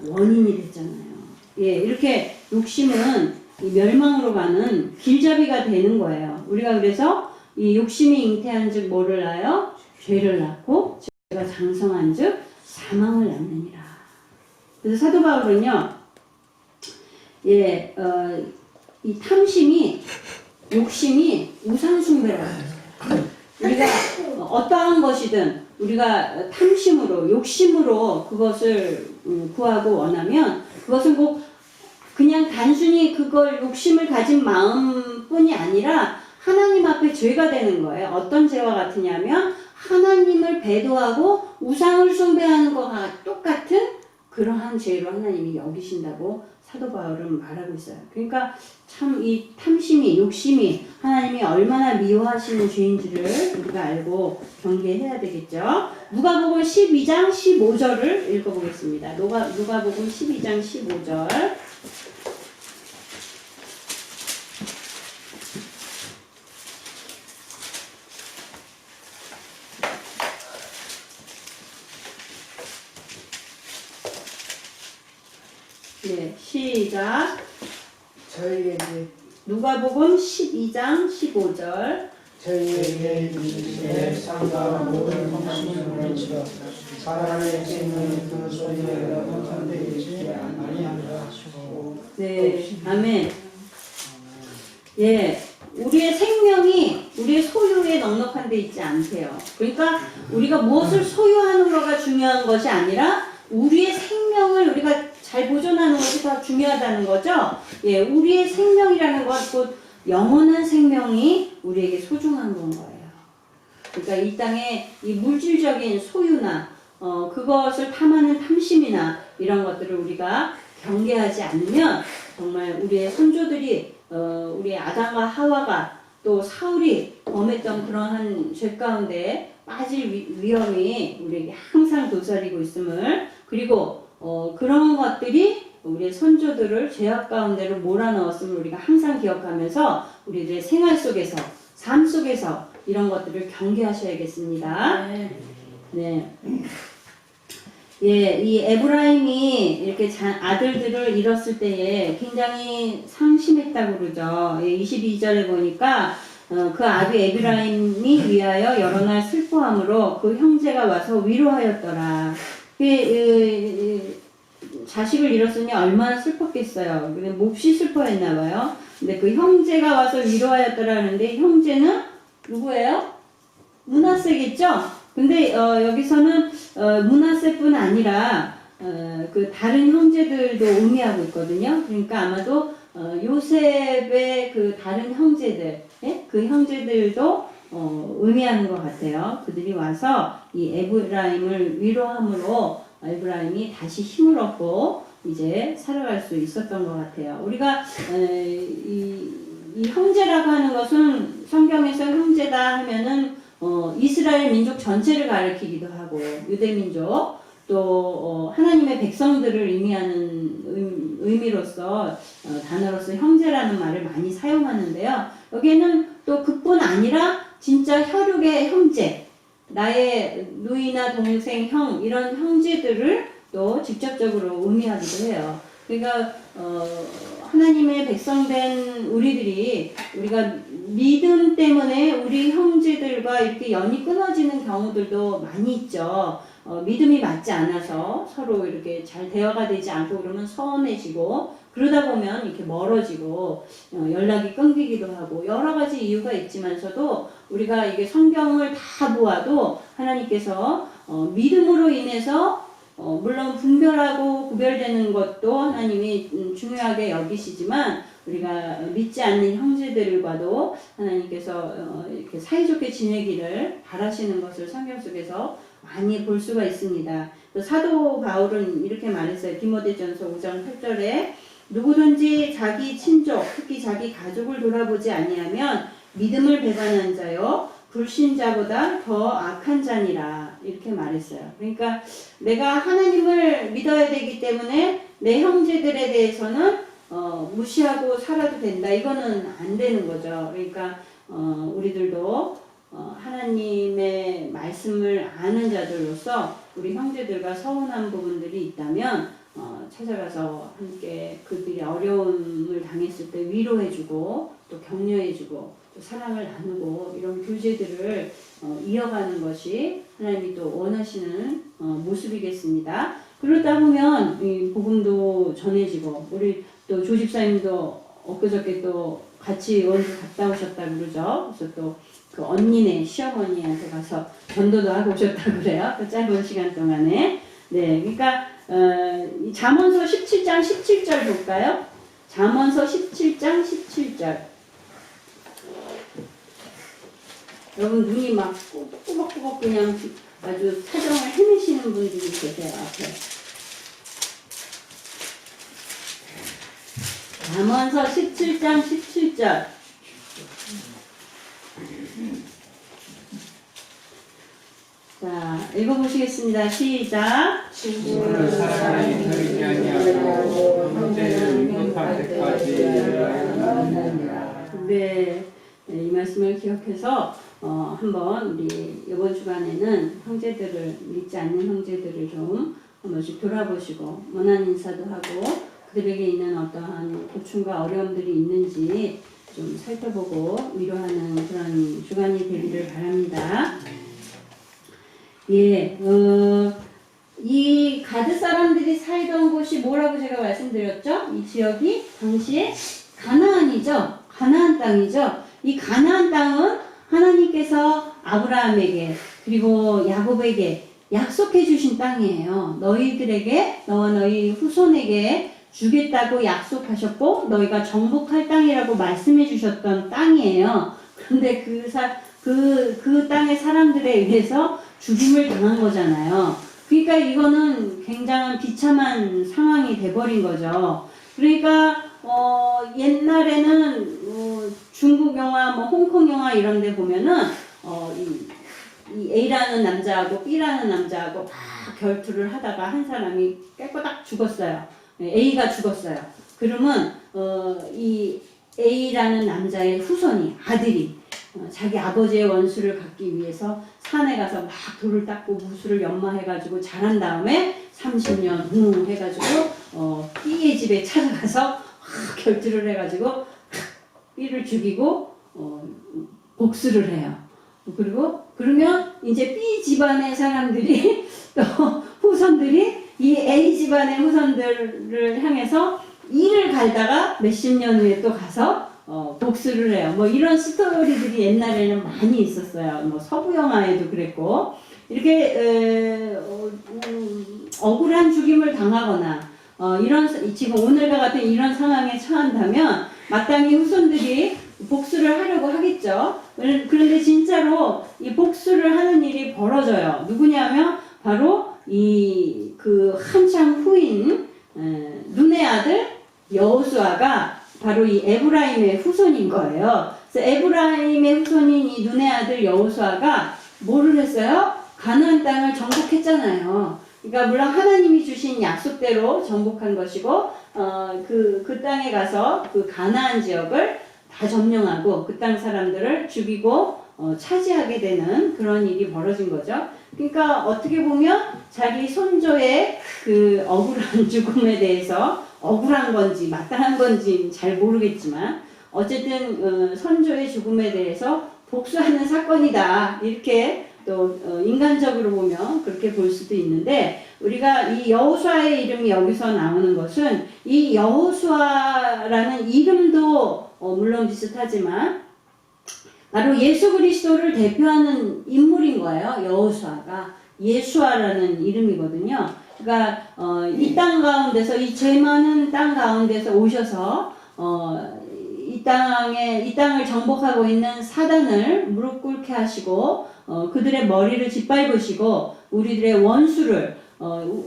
원인이 됐잖아요. 예, 이렇게 욕심은 멸망으로 가는 길잡이가 되는 거예요. 우리가 그래서 이 욕심이 잉태한 즉 뭐를 낳아요? 죄를 낳고 죄가 장성한 즉 사망을 낳느니라. 그래서 사도 바울은요, 예, 이 탐심이, 욕심이 우상숭배라고 했어요. 우리가 어떠한 것이든 우리가 탐심으로, 욕심으로 그것을 구하고 원하면 그것은 꼭 그냥 단순히 그걸 욕심을 가진 마음뿐이 아니라 하나님 앞에 죄가 되는 거예요. 어떤 죄와 같으냐면 하나님을 배도하고 우상을 숭배하는 것과 똑같은 그러한 죄로 하나님이 여기신다고 사도 바울은 말하고 있어요. 그러니까 참 이 탐심이, 욕심이 하나님이 얼마나 미워하시는 죄인지를 우리가 알고 경계해야 되겠죠. 누가복음 12장 15절을 읽어보겠습니다. 누가복음 12장 15절. 네, 시작. 저에게 누가복음 12장 15절. 저희에게 이르시되 상과 모든 성신을 위쳐 사람의 생명이 그 소리에 넘쳐난 데 있지 아니하리라 하시고. 네, 아멘. 예, 우리의 생명이 우리의 소유에 넉넉한 데 있지 않대요. 그러니까 우리가 무엇을 소유하는 거가 중요한 것이 아니라 우리의 생명을 우리가 잘 보존하는 것이 더 중요하다는 거죠. 예, 우리의 생명이라는 것, 곧 영원한 생명이 우리에게 소중한 건 거예요. 그러니까 이 땅에 이 물질적인 소유나 그것을 탐하는 탐심이나 이런 것들을 우리가 경계하지 않으면 정말 우리의 선조들이 우리 아담과 하와가 또 사울이 범했던 그러한 죄 가운데 빠질 위험이 우리에게 항상 도사리고 있음을, 그리고 그런 것들이 우리의 선조들을 죄악 가운데로 몰아넣었음을 우리가 항상 기억하면서 우리들의 생활 속에서, 삶 속에서 이런 것들을 경계하셔야겠습니다. 네. 예, 이 에브라임이 이렇게 아들들을 잃었을 때에 굉장히 상심했다고 그러죠. 예, 22절에 보니까 그 아비 에브라임이 위하여 여러 날 슬퍼함으로 그 형제가 와서 위로하였더라. 자식을 잃었으니 얼마나 슬펐겠어요. 근데 몹시 슬퍼했나 봐요. 근데 그 형제가 와서 위로하였더라 하는데 형제는 누구예요? 므낫세겠죠? 근데 여기서는 므낫세뿐 아니라 그 다른 형제들도 의미하고 있거든요. 그러니까 아마도 요셉의 그 다른 형제들, 예? 그 형제들도 의미하는 것 같아요. 그들이 와서 이 에브라임을 위로함으로 에브라임이 다시 힘을 얻고 이제 살아갈 수 있었던 것 같아요. 우리가 이 형제라고 하는 것은 성경에서 형제다 하면은 이스라엘 민족 전체를 가리키기도 하고 유대민족 또 하나님의 백성들을 의미하는 의미로서 단어로서 형제라는 말을 많이 사용하는데요. 여기에는 또 그뿐 아니라 진짜 혈육의 형제, 나의 누이나 동생, 형 이런 형제들을 또 직접적으로 의미하기도 해요. 그러니까 하나님의 백성된 우리가 믿음 때문에 우리 형제들과 이렇게 연이 끊어지는 경우들도 많이 있죠. 믿음이 맞지 않아서 서로 이렇게 잘 대화가 되지 않고 그러면 서운해지고 그러다 보면 이렇게 멀어지고 연락이 끊기기도 하고 여러 가지 이유가 있지만서도 우리가 이게 성경을 다 보아도 하나님께서 믿음으로 인해서 물론 분별하고 구별되는 것도 하나님이 중요하게 여기시지만 우리가 믿지 않는 형제들과도 하나님께서 이렇게 사이좋게 지내기를 바라시는 것을 성경 속에서 많이 볼 수가 있습니다. 또 사도 바울은 이렇게 말했어요. 디모데전서 5장 8절에 누구든지 자기 친족, 특히 자기 가족을 돌아보지 아니하면 믿음을 배반한 자요 불신자보다 더 악한 자니라 이렇게 말했어요. 그러니까 내가 하나님을 믿어야 되기 때문에 내 형제들에 대해서는 무시하고 살아도 된다. 이거는 안 되는 거죠. 그러니까 우리들도 하나님의 말씀을 아는 자들로서 우리 형제들과 서운한 부분들이 있다면 찾아가서 함께 그들이 어려움을 당했을 때 위로해주고 또 격려해주고 또 사랑을 나누고 이런 교제들을 이어가는 것이 하나님이 또 원하시는 모습이겠습니다. 그러다 보면 이 복음도 전해지고 우리 또 조집사님도 엊그저께 또 같이 원주 갔다 오셨다 그러죠. 그래서 또 그 언니네 시어머니한테 가서 전도도 하고 오셨다 그래요. 그 짧은 시간 동안에. 네, 그러니까 잠언서 17장 17절 볼까요? 잠언서 17장 17절. 여러분 눈이 막 꾸벅꾸벅 그냥 아주 사정을 헤매시는 분들이 계세요. 앞에. 잠언서 17장 17절. 자, 읽어보시겠습니다. 시작. 친구를 사랑하니 들지 아니하고 형제를 위협할 때까지 네, 이 말씀을 기억해서 한번 우리 이번 주간에는 형제들을 믿지 않는 형제들을 좀 한 번씩 돌아보시고 원한 인사도 하고 그들에게 있는 어떠한 고충과 어려움들이 있는지 좀 살펴보고 위로하는 그런 주간이 되기를 바랍니다. 예, 이 가드 사람들이 살던 곳이 뭐라고 제가 말씀드렸죠? 이 지역이 당시에 가나안이죠. 가나안 땅이죠. 이 가나안 땅은 하나님께서 아브라함에게 그리고 야곱에게 약속해 주신 땅이에요. 너희들에게 너와 너희 후손에게 주겠다고 약속하셨고 너희가 정복할 땅이라고 말씀해 주셨던 땅이에요. 그런데 그 땅의 사람들에 의해서 죽임을 당한 거잖아요. 그러니까 이거는 굉장한 비참한 상황이 돼버린 거죠. 그러니까 옛날에는 중국 영화, 뭐 홍콩 영화 이런 데 보면은 이 A라는 남자하고 B라는 남자하고 막 결투를 하다가 한 사람이 깨꼬닥 죽었어요. A가 죽었어요. 그러면 이 A라는 남자의 후손이 아들이 자기 아버지의 원수를 갚기 위해서 산에 가서 막 돌을 닦고 무술을 연마해가지고 자란 다음에 30년 후 해가지고 B의 집에 찾아가서 결투를 해가지고 B를 죽이고 복수를 해요. 그리고 그러면 이제 B 집안의 사람들이 또 후손들이 이 A 집안의 후손들을 향해서 이를 갈다가 몇십 년 후에 또 가서 복수를 해요. 뭐 이런 스토리들이 옛날에는 많이 있었어요. 뭐 서부 영화에도 그랬고 이렇게 억울한 죽임을 당하거나 이런 지금 오늘과 같은 이런 상황에 처한다면 마땅히 후손들이 복수를 하려고 하겠죠. 그런데 진짜로 이 복수를 하는 일이 벌어져요. 누구냐면 바로 그 한참 후인 눈의 아들 여호수아가 바로 이 에브라임의 후손인 거예요. 그래서 에브라임의 후손인 이 눈의 아들 여호수아가 뭐를 했어요? 가나안 땅을 정복했잖아요. 그러니까 물론 하나님이 주신 약속대로 정복한 것이고 그 땅에 가서 그 가나안 지역을 다 점령하고 그 땅 사람들을 죽이고 차지하게 되는 그런 일이 벌어진 거죠. 그러니까 어떻게 보면 자기 손조의 그 억울한 죽음에 대해서 억울한 건지 마땅한 건지 잘 모르겠지만 어쨌든 손조의 죽음에 대해서 복수하는 사건이다. 이렇게 또 인간적으로 보면 그렇게 볼 수도 있는데 우리가 이 여호수아의 이름이 여기서 나오는 것은 이 여호수아라는 이름도 물론 비슷하지만 바로 예수 그리스도를 대표하는 인물인 거예요. 여호수아가 예수아라는 이름이거든요. 그러니까 이 땅 가운데서 이 죄 많은 땅 가운데서 오셔서 이 땅을 정복하고 있는 사단을 무릎 꿇게 하시고 그들의 머리를 짓밟으시고 우리들의 원수를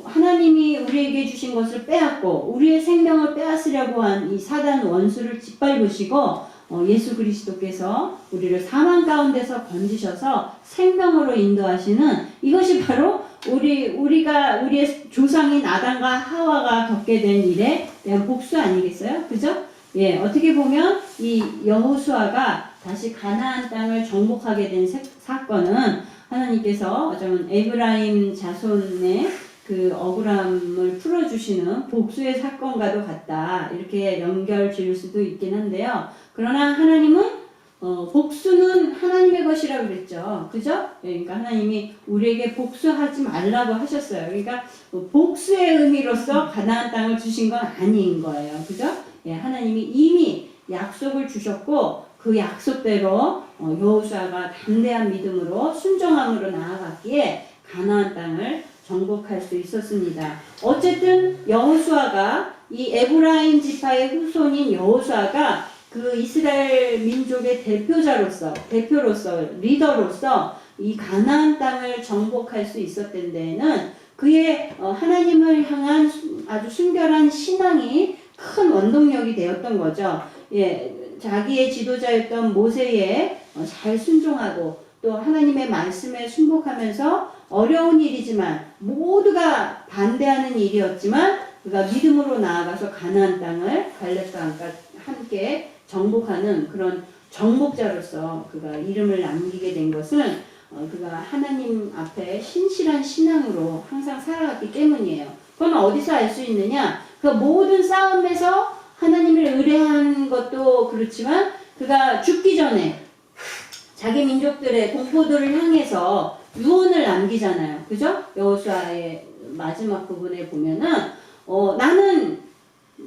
하나님이 우리에게 주신 것을 빼앗고 우리의 생명을 빼앗으려고 한 이 사단 원수를 짓밟으시고 예수 그리스도께서 우리를 사망 가운데서 건지셔서 생명으로 인도하시는 이것이 바로 우리의 조상인 아담과 하와가 겪게 된 일에 대한 복수 아니겠어요? 그죠? 예, 어떻게 보면 이 여호수아가 다시 가나안 땅을 정복하게 된 사건은 하나님께서 어쩌면 에브라임 자손의 그 억울함을 풀어주시는 복수의 사건과도 같다. 이렇게 연결 지을 수도 있긴 한데요. 그러나 하나님은 복수는 하나님의 것이라고 그랬죠. 그죠? 그러니까 하나님이 우리에게 복수하지 말라고 하셨어요. 그러니까 복수의 의미로서 가나안 땅을 주신 건 아닌 거예요. 그죠? 예, 하나님이 이미 약속을 주셨고 그 약속대로 여호수아가 담대한 믿음으로 순종함으로 나아갔기에 가나안 땅을 정복할 수 있었습니다. 어쨌든 여호수아가 이 에브라임 지파의 후손인 여호수아가 그 이스라엘 민족의 대표로서 리더로서 이 가나안 땅을 정복할 수 있었던 데에는 그의 하나님을 향한 아주 순결한 신앙이 큰 원동력이 되었던 거죠. 예, 자기의 지도자였던 모세에 잘 순종하고 또 하나님의 말씀에 순복하면서 어려운 일이지만 모두가 반대하는 일이었지만 그가 믿음으로 나아가서 가나안 땅을 갈렙과 함께 정복하는 그런 정복자로서 그가 이름을 남기게 된 것은 그가 하나님 앞에 신실한 신앙으로 항상 살아갔기 때문이에요. 그건 어디서 알 수 있느냐? 그 모든 싸움에서 하나님을 의뢰한 것도 그렇지만 그가 죽기 전에 자기 민족들의 동포들을 향해서 유언을 남기잖아요. 그죠? 여호수아의 마지막 부분에 보면은 나는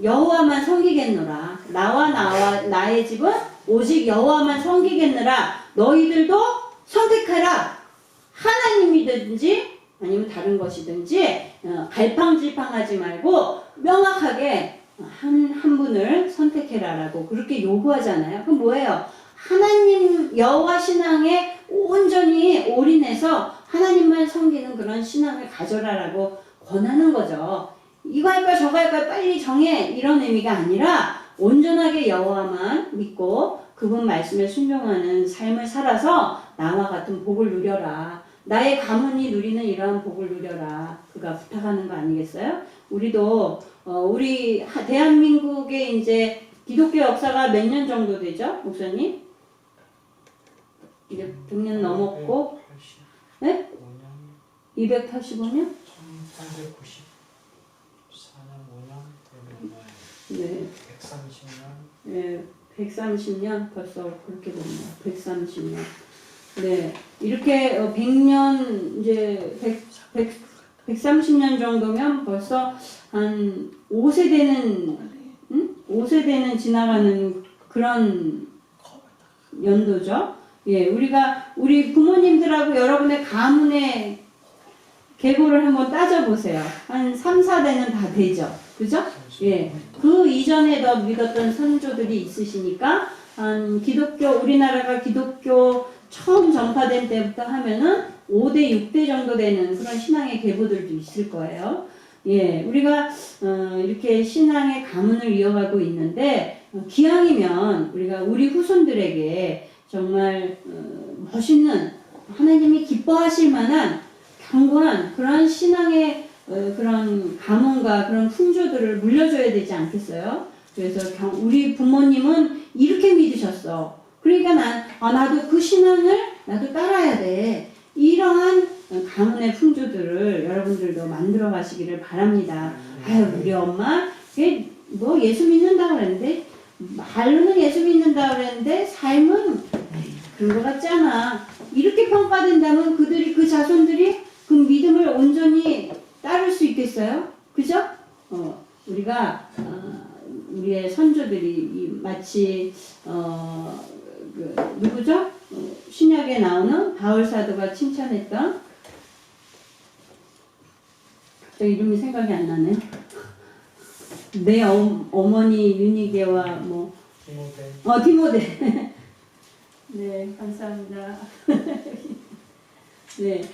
여호와만 섬기겠노라. 나와 나의 집은 오직 여호와만 섬기겠노라. 너희들도 선택하라. 하나님이든지 아니면 다른 것이든지 갈팡질팡하지 말고 명확하게 한 분을 선택해라라고 그렇게 요구하잖아요. 그럼 뭐예요? 하나님 여호와 신앙에 온전히 올인해서 하나님만 섬기는 그런 신앙을 가져라라고 권하는 거죠. 이거 할까 저거 할까 빨리 정해 이런 의미가 아니라 온전하게 여호와만 믿고 그분 말씀에 순종하는 삶을 살아서 나와 같은 복을 누려라. 나의 가문이 누리는 이러한 복을 누려라. 그가 부탁하는 거 아니겠어요? 우리도 우리 대한민국의 이제 기독교 역사가 몇 년 정도 되죠, 목사님? 이제 100년 넘었고, 네? 285년? 1894년 5년 되면 네. 130년. 네, 130년 벌써 그렇게 됐네요. 130년. 네, 이렇게 100년 이제 130년 정도면 벌써 한 5세대는 5세대는 지나가는 그런 연도죠. 예, 우리 부모님들하고 여러분의 가문의 계보를 한번 따져보세요. 한 3, 4대는 다 되죠. 그죠? 예. 그 이전에 더 믿었던 선조들이 있으시니까, 우리나라가 기독교 처음 전파된 때부터 하면은 5대, 6대 정도 되는 그런 신앙의 계보들도 있을 거예요. 예. 우리가, 이렇게 신앙의 가문을 이어가고 있는데, 기왕이면 우리가 우리 후손들에게 정말, 멋있는, 하나님이 기뻐하실 만한 견고한 그런 신앙의 그런 가문과 그런 풍조들을 물려줘야 되지 않겠어요? 그래서 우리 부모님은 이렇게 믿으셨어. 그러니까 나도 그 신앙을 나도 따라야 돼. 이러한 가문의 풍조들을 여러분들도 만들어 가시기를 바랍니다. 아유, 우리 엄마 뭐 예수 믿는다고 그랬는데 말로는 예수 믿는다고 그랬는데 삶은 그런 것 같지 않아. 이렇게 평가된다면 그 자손들이 그 믿음을 온전히 따를 수 있겠어요? 그죠? 우리가 우리의 선조들이 마치 누구죠? 신약에 나오는 바울 사도가 칭찬했던 저 이름이 생각이 안 나네. 내 어머니 유니게와 뭐 디모데. 네, 감사합니다. 네.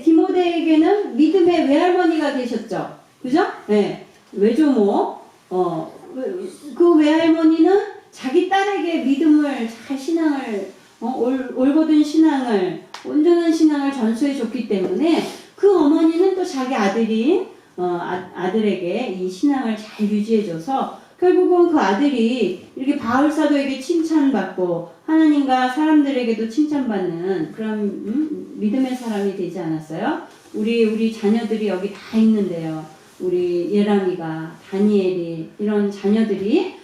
디모데에게는 믿음의 외할머니가 계셨죠. 그죠? 네. 외조모. 그 외할머니는 자기 딸에게 믿음을 신앙을, 올곧은 신앙을, 온전한 신앙을 전수해 줬기 때문에 그 어머니는 또 자기 아들에게 이 신앙을 잘 유지해 줘서 결국은 그 아들이 이렇게 바울 사도에게 칭찬받고 하나님과 사람들에게도 칭찬받는 그런 믿음의 사람이 되지 않았어요? 우리 자녀들이 여기 다 있는데요. 우리 예람이가, 다니엘이 이런 자녀들이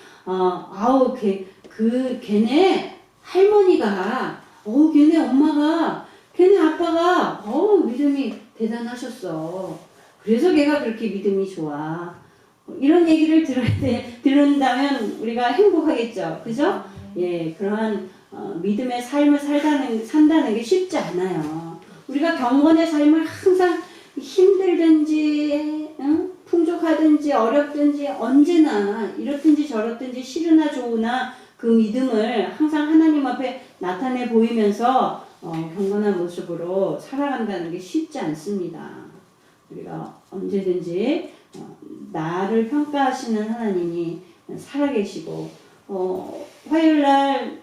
걔네 할머니가, 걔네 엄마가, 걔네 아빠가 믿음이 대단하셨어. 그래서 걔가 그렇게 믿음이 좋아. 이런 얘기를 들은다면 우리가 행복하겠죠. 그죠? 예, 그러한 믿음의 삶을 산다는 게 쉽지 않아요. 우리가 경건의 삶을 항상 힘들든지 풍족하든지 어렵든지 언제나 이렇든지 저렇든지 싫으나 좋으나 그 믿음을 항상 하나님 앞에 나타내 보이면서 경건한 모습으로 살아간다는 게 쉽지 않습니다. 우리가 언제든지 나를 평가하시는 하나님이 살아계시고 화요일날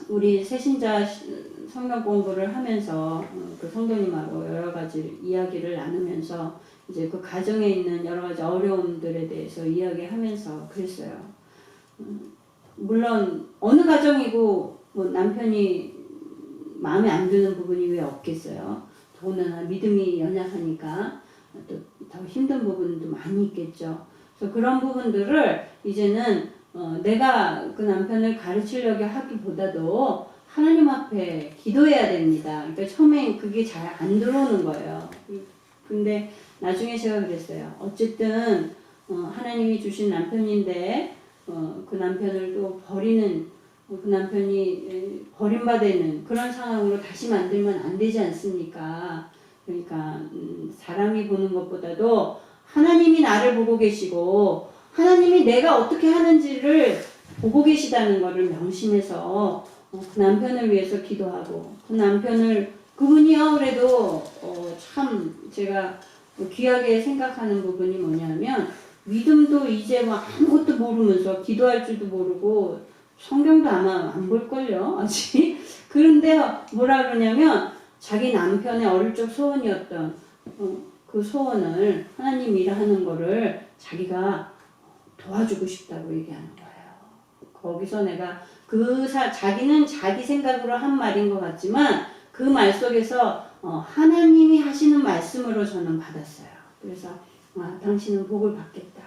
우리 새신자 성경 공부를 하면서 그 성도님하고 여러 가지 이야기를 나누면서 이제 그 가정에 있는 여러 가지 어려움들에 대해서 이야기하면서 그랬어요. 물론 어느 가정이고 뭐 남편이 마음에 안 드는 부분이 왜 없겠어요. 더군다나 믿음이 연약하니까 또 더 힘든 부분도 많이 있겠죠. 그래서 그런 부분들을 이제는 내가 그 남편을 가르치려고 하기보다도 하나님 앞에 기도해야 됩니다. 그러니까 처음엔 그게 잘 안 들어오는 거예요. 근데 나중에 제가 그랬어요. 어쨌든 하나님이 주신 남편인데 그 남편을 또 버리는 그 남편이 버림받는 그런 상황으로 다시 만들면 안 되지 않습니까? 그러니까 사람이 보는 것보다도 하나님이 나를 보고 계시고 하나님이 내가 어떻게 하는지를 보고 계시다는 것을 명심해서 그 남편을 위해서 기도하고 그 남편을 그분이요 그래도 참 제가 귀하게 생각하는 부분이 뭐냐면 믿음도 이제 뭐 아무것도 모르면서 기도할 줄도 모르고 성경도 아마 안 볼걸요 아직. 그런데 뭐라 그러냐면 자기 남편의 어릴 적 소원이었던 그 소원을 하나님 일하는 거를 자기가 도와주고 싶다고 얘기하는 거예요. 거기서 내가 자기는 자기 생각으로 한 말인 것 같지만 그 말 속에서 하나님이 하시는 말씀으로 저는 받았어요. 그래서 당신은 복을 받겠다.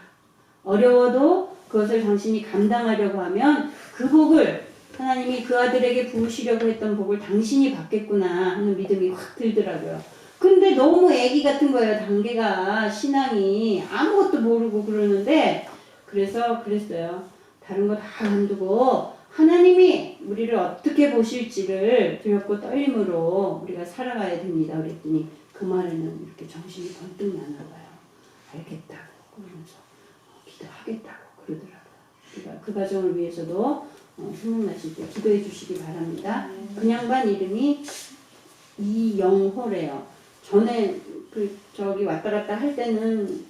어려워도 그것을 당신이 감당하려고 하면 그 복을 하나님이 그 아들에게 부으시려고 했던 복을 당신이 받겠구나 하는 믿음이 확 들더라고요. 근데 너무 애기 같은 거예요. 단계가 신앙이 아무것도 모르고 그러는데 그래서 그랬어요. 다른 거 다 간두고 하나님이 우리를 어떻게 보실지를 두렵고 떨림으로 우리가 살아가야 됩니다. 그랬더니 그 말에는 이렇게 정신이 번뜩 나나 봐요. 알겠다고 그러면서 기도하겠다고 그러더라고요. 그러니까 그 가정을 위해서도 생각나실 때 기도해 주시기 바랍니다. 그 양반 이름이 이영호래요. 전에 저기 왔다 갔다 할 때는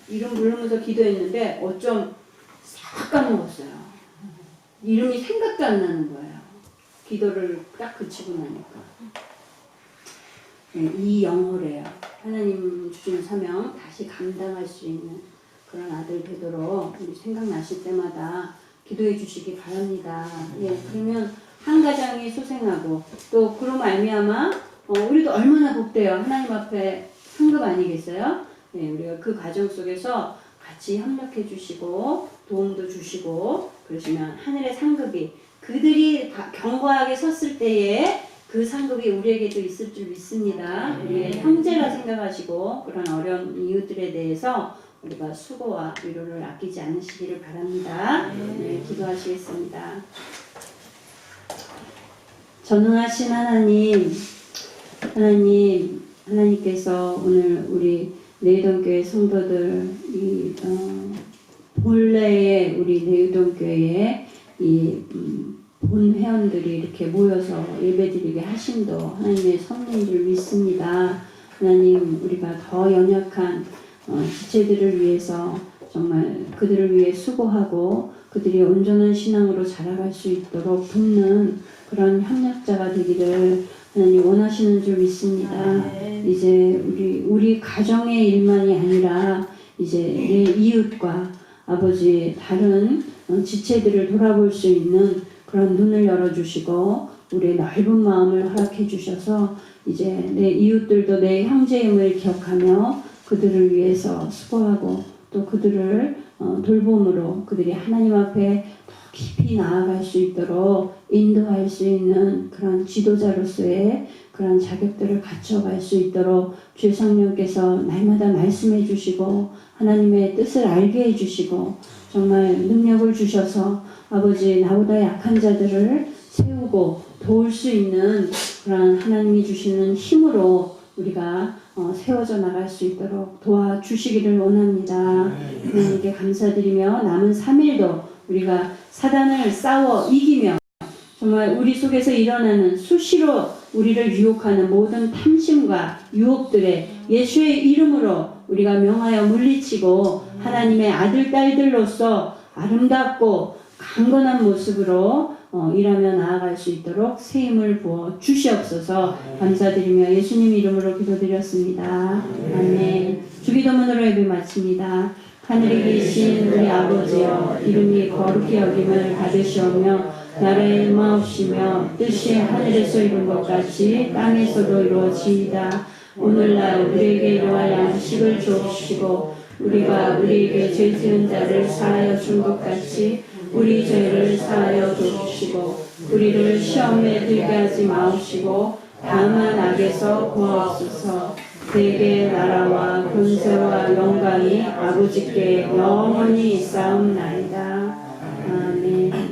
이름 부르면서 기도했는데 어쩜 싹 까먹었어요. 이름이 생각도 안 나는 거예요. 기도를 딱 그치고 나니까. 네, 이영호래요. 하나님 주신 사명 다시 감당할 수 있는 그런 아들 되도록 우리 생각나실 때마다 기도해 주시기 바랍니다. 예, 그러면 한 가정이 소생하고 또 그로 말미암아 우리도 얼마나 복돼요. 하나님 앞에 상급 아니겠어요? 예, 우리가 그 가정 속에서 같이 협력해 주시고 도움도 주시고 그러시면 하늘의 상급이 그들이 견고하게 섰을 때에 그 상급이 우리에게도 있을 줄 믿습니다. 우리의 형제라 생각하시고 그런 어려운 이웃들에 대해서 우리가 수고와 위로를 아끼지 않으시기를 바랍니다. 네, 기도하시겠습니다. 전능하신 하나님께서 오늘 우리 내유동교회 성도들 본래의 우리 내유동교회에 본 회원들이 이렇게 모여서 예배드리게 하심도 하나님의 섭리인 줄 믿습니다. 하나님 우리가 더 연약한 지체들을 위해서 정말 그들을 위해 수고하고 그들이 온전한 신앙으로 자라갈 수 있도록 돕는 그런 협력자가 되기를 하나님 원하시는 줄 믿습니다. 이제 우리 가정의 일만이 아니라 이제 내 이웃과 아버지 다른 지체들을 돌아볼 수 있는 그런 눈을 열어주시고 우리의 넓은 마음을 허락해 주셔서 이제 내 이웃들도 내 형제임을 기억하며 그들을 위해서 수고하고 또 그들을 돌봄으로 그들이 하나님 앞에 더 깊이 나아갈 수 있도록 인도할 수 있는 그런 지도자로서의 그런 자격들을 갖춰갈 수 있도록 주의 성령께서 날마다 말씀해 주시고 하나님의 뜻을 알게 해 주시고 정말 능력을 주셔서 아버지 나보다 약한 자들을 세우고 도울 수 있는 그런 하나님이 주시는 힘으로 우리가 세워져 나갈 수 있도록 도와주시기를 원합니다. 하나님께 감사드리며 남은 3일도 우리가 사단을 싸워 이기며 정말 우리 속에서 일어나는 수시로 우리를 유혹하는 모든 탐심과 유혹들에 예수의 이름으로 우리가 명하여 물리치고 하나님의 아들 딸들로서 아름답고 강건한 모습으로 일하며 나아갈 수 있도록 새 힘을 부어 주시옵소서. 감사드리며 예수님 이름으로 기도드렸습니다. 아멘. 주기도문으로 예배 마칩니다. 하늘에 계신 우리 아버지여 이름이 거룩히 여김을 받으시오며 나라의 임하옵시며 뜻이 하늘에서 이룬 것 같이 땅에서도 이루어지이다. 오늘날 우리에게 일용할 양식을 주옵시고 우리가 우리에게 죄 지은 자를 사하여 준 것 같이 우리 죄를 사하여 주시고 우리를 시험에 들게 하지 마옵시고 다만 악에서 구하옵소서. 대개 나라와 권세와 영광이 아버지께 영원히 있사옵나이다. 아멘.